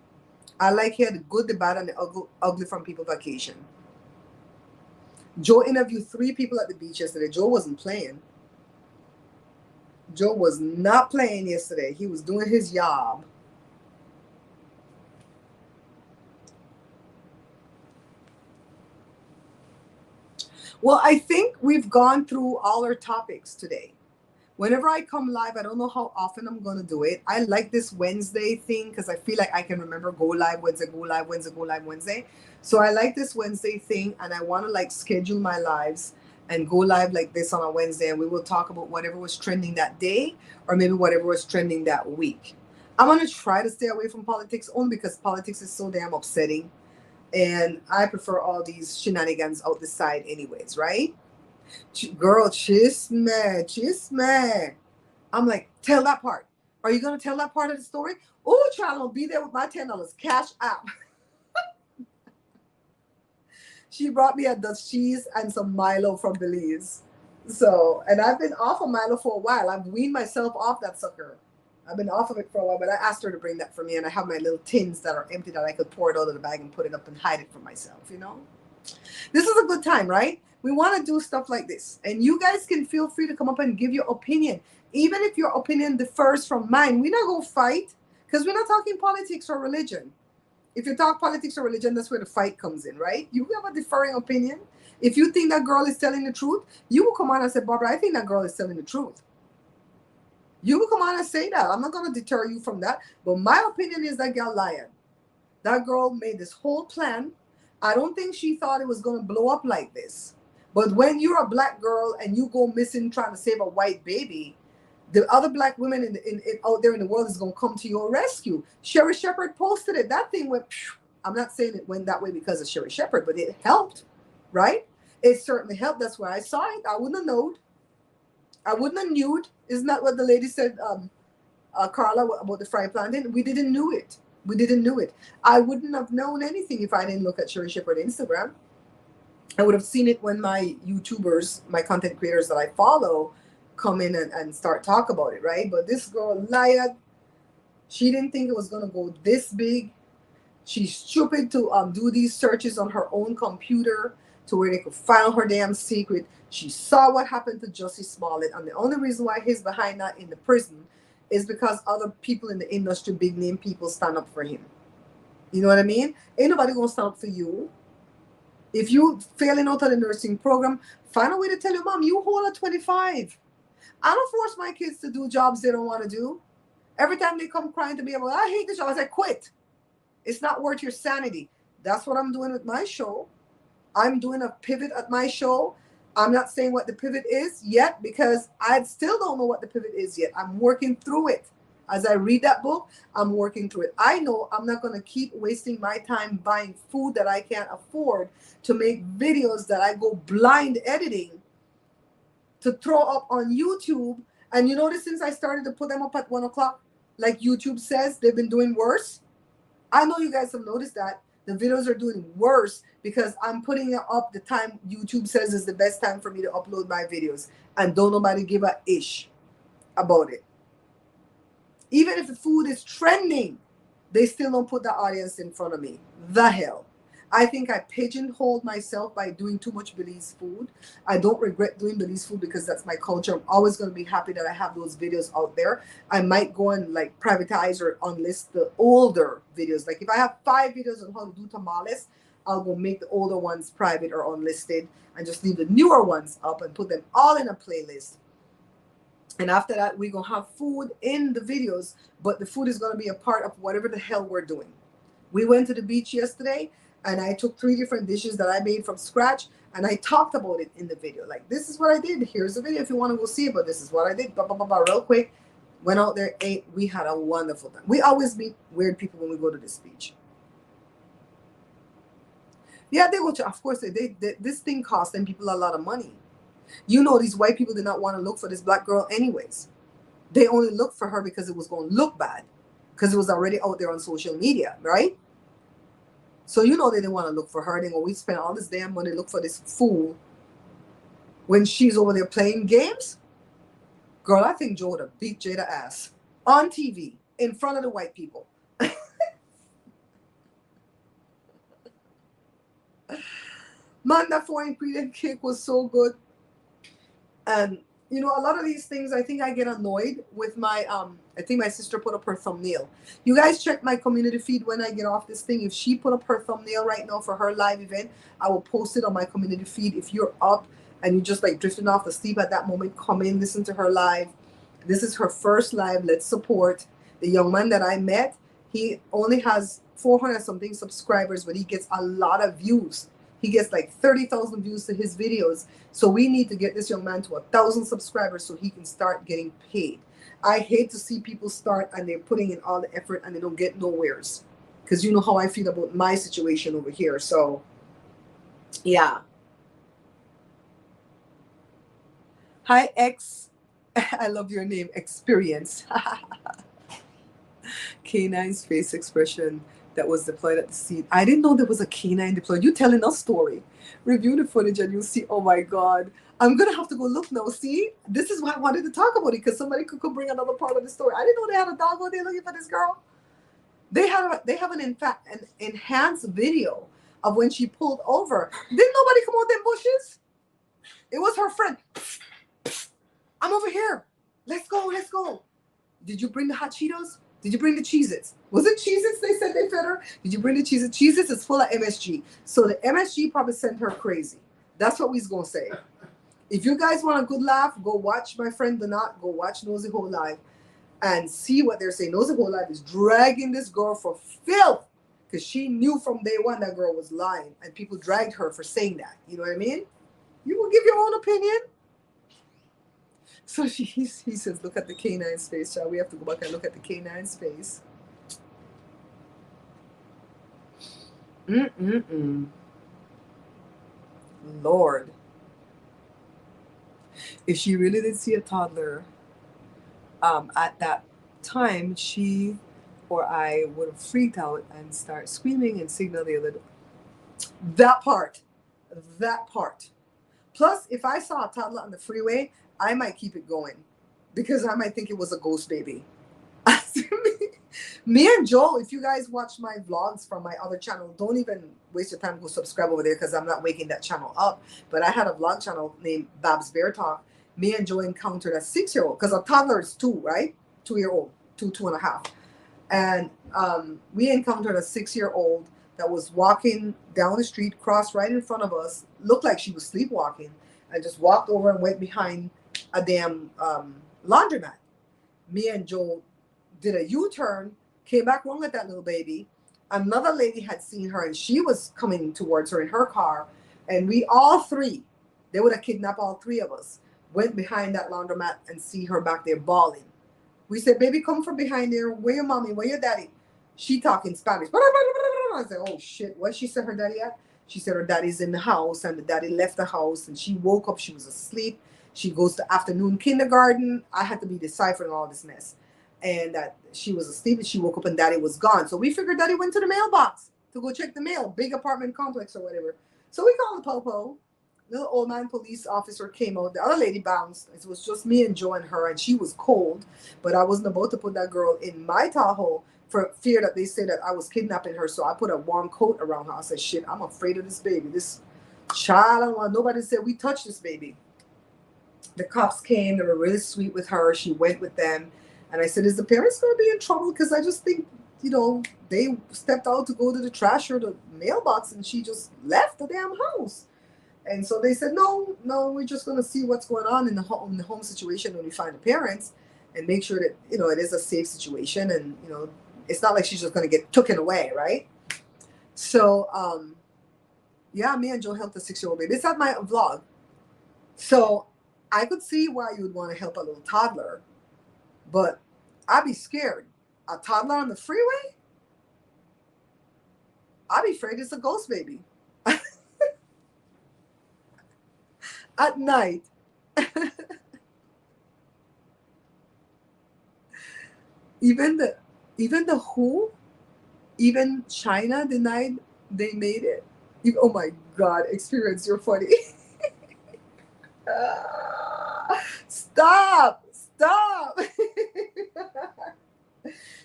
I like hear the good, the bad, and the ugly from people vacation. Joe interviewed 3 people at the beach yesterday. Joe wasn't playing. Joe was not playing yesterday. He was doing his job. Well, I think we've gone through all our topics today. Whenever I come live, I don't know how often I'm going to do it. I like this Wednesday thing because I feel like I can remember go live Wednesday, go live Wednesday, go live Wednesday. So I like this Wednesday thing, and I want to like schedule my lives and go live like this on a Wednesday, and we will talk about whatever was trending that day or maybe whatever was trending that week. I'm going to try to stay away from politics only because politics is so damn upsetting. And I prefer all these shenanigans out the side anyways, right? Girl, chisme. I'm like, tell that part. Are you going to tell that part of the story? Oh, child, I'll be there with my $10 cash app. She brought me a Dutch cheese and some Milo from Belize. So, and I've been off of Milo for a while. I've weaned myself off that sucker. I've been off of it for a while, but I asked her to bring that for me, and I have my little tins that are empty that I could pour it out of the bag and put it up and hide it for myself, you know? This is a good time, right? We want to do stuff like this, and you guys can feel free to come up and give your opinion. Even if your opinion differs from mine, we're not going to fight because we're not talking politics or religion. If you talk politics or religion, that's where the fight comes in, right? You have a differing opinion. If you think that girl is telling the truth, you will come on and say, Barbara, I think that girl is telling the truth. You will come on and say that. I'm not going to deter you from that. But my opinion is that girl lied. That girl made this whole plan. I don't think she thought it was going to blow up like this. But when you're a black girl and you go missing trying to save a white baby, the other black women out there in the world is going to come to your rescue. Sherry Shepherd posted it. That thing went, I'm not saying it went that way because of Sherry Shepherd, but it helped, right? It certainly helped. That's why I saw it. I wouldn't have known. I wouldn't have knew it. Isn't that what the lady said, Carla, about the fry plantain? We didn't know it. We didn't know it. I wouldn't have known anything if I didn't look at Sherry Shepherd Instagram. I would have seen it when my YouTubers, my content creators that I follow, come in and start talk about it, right? But this girl lied. She didn't think it was going to go this big. She's stupid to do these searches on her own computer to where they could find her damn secret. She saw what happened to Jussie Smollett, and the only reason why he's behind that in the prison is because other people in the industry, big name people, stand up for him. You know what I mean? Ain't nobody gonna stand up for you. If you failing out of the nursing program, find a way to tell your mom you hold at 25. I don't force my kids to do jobs they don't want to do. Every time they come crying to me about, I hate this show, I say, quit. It's not worth your sanity. That's what I'm doing with my show. I'm doing a pivot at my show. I'm not saying what the pivot is yet because I still don't know what the pivot is yet. I'm working through it. As I read that book, I'm working through it. I know I'm not going to keep wasting my time buying food that I can't afford to make videos that I go blind editing to throw up on YouTube. And you notice since I started to put them up at 1 o'clock, like YouTube says, they've been doing worse. I know you guys have noticed that the videos are doing worse because I'm putting it up the time YouTube says is the best time for me to upload my videos, and don't nobody give a ish about it. Even if the food is trending, they still don't put the audience in front of me. The hell. I think I pigeonholed myself by doing too much Belize food. I don't regret doing Belize food because that's my culture. I'm always going to be happy that I have those videos out there. I might go and like privatize or unlist the older videos. Like if I have 5 videos on how to do tamales, I'll go make the older ones private or unlisted and just leave the newer ones up and put them all in a playlist. And after that, we're going to have food in the videos, but the food is going to be a part of whatever the hell we're doing. We went to the beach yesterday, and I took 3 different dishes that I made from scratch, and I talked about it in the video. Like, this is what I did. Here's the video if you want to go see it, but this is what I did. Blah, blah, blah, blah, real quick. Went out there, ate. We had a wonderful time. We always meet weird people when we go to this beach. Yeah, they go to, of course, this thing cost them people a lot of money. You know, these white people did not want to look for this black girl anyways. They only looked for her because it was going to look bad, because it was already out there on social media, right? So you know they didn't want to look for her. They go, we spent all this damn money to look for this fool when she's over there playing games. Girl, I think Joe would have beat Jada ass on TV in front of the white people. Man, that 4-ingredient cake was so good. And you know, a lot of these things, I think I get annoyed with my I think my sister put up her thumbnail. You guys check my community feed when I get off this thing. If she put up her thumbnail right now for her live event, I will post it on my community feed. If you're up and you just like drifting off to sleep at that moment, come in, listen to her live. This is her first live. Let's support the young man that I met. He only has 400 something subscribers, but he gets a lot of views. He gets like 30,000 views to his videos. So we need to get this young man to 1,000 subscribers so he can start getting paid. I hate to see people start and they're putting in all the effort and they don't get nowheres. Because you know how I feel about my situation over here. So, yeah. Hi, X. I love your name, Experience. Canine's face expression that was deployed at the scene. I didn't know there was a canine deployed. You telling us story. Review the footage and you'll see. Oh my God. I'm going to have to go look now. See, this is why I wanted to talk about it, because somebody could bring another part of the story. I didn't know they had a dog out there looking for this girl. They have an enhanced video of when she pulled over. Didn't nobody come out them bushes? It was her friend. I'm over here. Let's go. Let's go. Did you bring the hot Cheetos? Did you bring the Cheez-Its? Was it Cheez-Its they said they fed her? Did you bring the Cheez-Its? Cheez-Its is full of MSG. So the MSG probably sent her crazy. That's what we's going to say. If you guys want a good laugh, go watch my friend Donat. Go watch Nosy Ho Live and see what they're saying. Nosy Ho Live is dragging this girl for filth because she knew from day one that girl was lying and people dragged her for saying that. You know what I mean? You will give your own opinion. So he says, look at the canine's face. Shall we have to go back and look at the canine's face? Lord. If she really did see a toddler at that time, she or I would have freaked out and start screaming and signal the other door. That part. Plus, if I saw a toddler on the freeway, I might keep it going because I might think it was a ghost baby. Me and Joel, if you guys watch my vlogs from my other channel, don't even waste your time to go subscribe over there because I'm not waking that channel up. But I had a vlog channel named Babs Bear Talk. Me and Joel encountered a 6-year-old because a toddler is 2, right? 2-year-old, 2.5. And we encountered a 6-year-old that was walking down the street, crossed right in front of us, looked like she was sleepwalking, and just walked over and went behind a damn laundromat. Me and Joel did a U-turn, came back wrong at that little baby. Another lady had seen her and she was coming towards her in her car. And we all three, they would have kidnapped all three of us, went behind that laundromat and see her back there bawling. We said, baby, come from behind there. Where your mommy? Where your daddy? She talking Spanish. I said, oh shit, what she said her daddy at? She said her daddy's in the house and the daddy left the house and she woke up, she was asleep. She goes to afternoon kindergarten. I had to be deciphering all this mess. And that she was asleep and she woke up and daddy was gone. So we figured daddy went to the mailbox to go check the mail, big apartment complex or whatever. So we called the popo. Little old man police officer came out. The other lady bounced. It was just me and Joe and her, and she was cold. But I wasn't about to put that girl in my Tahoe for fear that they say that I was kidnapping her. So I put a warm coat around her. I said, shit, I'm afraid of this baby. This child, I don't want nobody to say we touched this baby. The cops came. They were really sweet with her. She went with them. And I said, is the parents going to be in trouble? Because I just think, you know, they stepped out to go to the trash or the mailbox and she just left the damn house. And so they said, no, we're just going to see what's going on in the home situation when we find the parents and make sure that, you know, it is a safe situation. And, you know, it's not like she's just going to get taken away, right? So, yeah, me and Joe helped a 6-year-old baby. It's at my vlog. So I could see why you would want to help a little toddler, but I'd be scared. A toddler on the freeway? I'd be afraid it's a ghost baby. At night. Even the WHO, even China denied they made it. Oh my God, Experience, you're funny. Stop.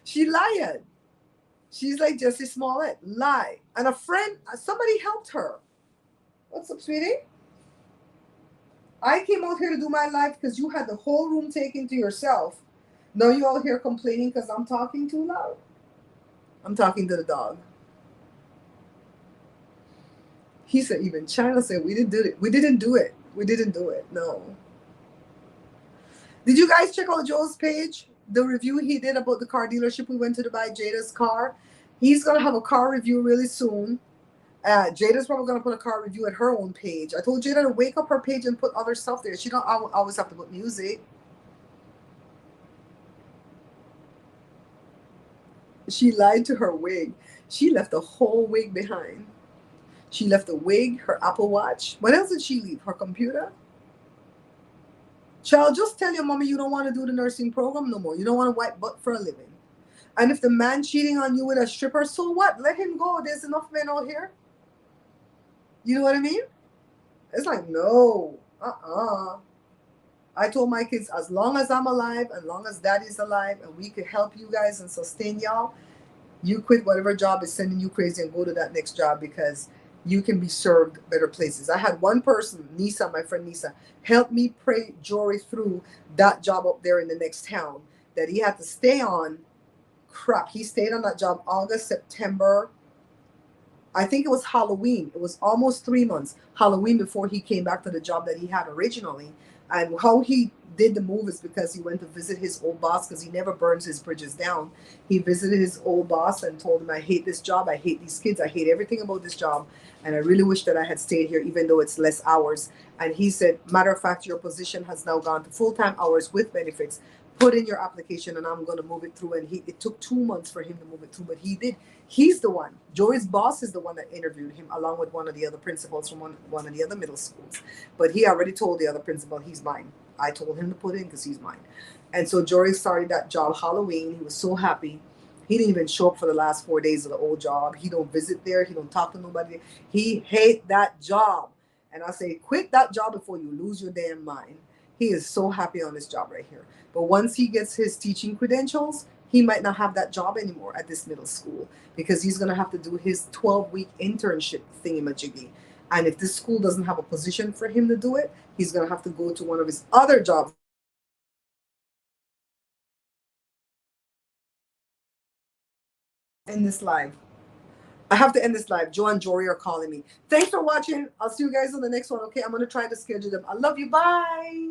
She lied. She's like Jessie Smollett, lie. And a friend, somebody helped her. What's up, sweetie? I came out here to do my life because you had the whole room taken to yourself. Now you all here complaining because I'm talking too loud. I'm talking to the dog. He said, even China said, we didn't do it. We didn't do it. We didn't do it. No. Did you guys check out Joe's page? The review he did about the car dealership we went to buy Jada's car. He's going to have a car review really soon. Jada's probably going to put a car review at her own page. I told Jada to wake up her page and put other stuff there. She don't always have to put music. She lied to her wig. She left the whole wig behind. She left the wig, her Apple Watch. What else did she leave? Her computer? Child, just tell your mommy you don't want to do the nursing program no more. You don't want to wipe butt for a living. And if the man cheating on you with a stripper, so what? Let him go. There's enough men out here. You know what I mean? It's like, no. I told my kids, as long as I'm alive, as long as daddy's alive, and we could help you guys and sustain y'all, you quit whatever job is sending you crazy and go to that next job because you can be served better places. I had one person, Nisa, my friend Nisa, help me pray Jory through that job up there in the next town that he had to stay on. Crap, he stayed on that job August, September. I think it was Halloween. It was almost 3 months. Halloween before he came back to the job that he had originally. And how he did the move is because he went to visit his old boss because he never burns his bridges down. He visited his old boss and told him, I hate this job. I hate these kids. I hate everything about this job. And I really wish that I had stayed here even though it's less hours. And he said, matter of fact, your position has now gone to full-time hours with benefits. Put in your application and I'm going to move it through. And it took 2 months for him to move it through, but he did. He's the one. Jory's boss is the one that interviewed him along with one of the other principals from one of the other middle schools. But he already told the other principal, he's mine. I told him to put in because he's mine. And so Jory started that job Halloween. He was so happy. He didn't even show up for the last 4 days of the old job. He don't visit there. He don't talk to nobody. He hate that job. And I say, quit that job before you lose your damn mind. He is so happy on this job right here. But once he gets his teaching credentials, he might not have that job anymore at this middle school because he's going to have to do his 12-week internship thingamajiggy. And if this school doesn't have a position for him to do it, he's going to have to go to one of his other jobs. End this live. I have to end this live. Joe and Jory are calling me. Thanks for watching. I'll see you guys on the next one. Okay, I'm going to try to schedule them. I love you. Bye.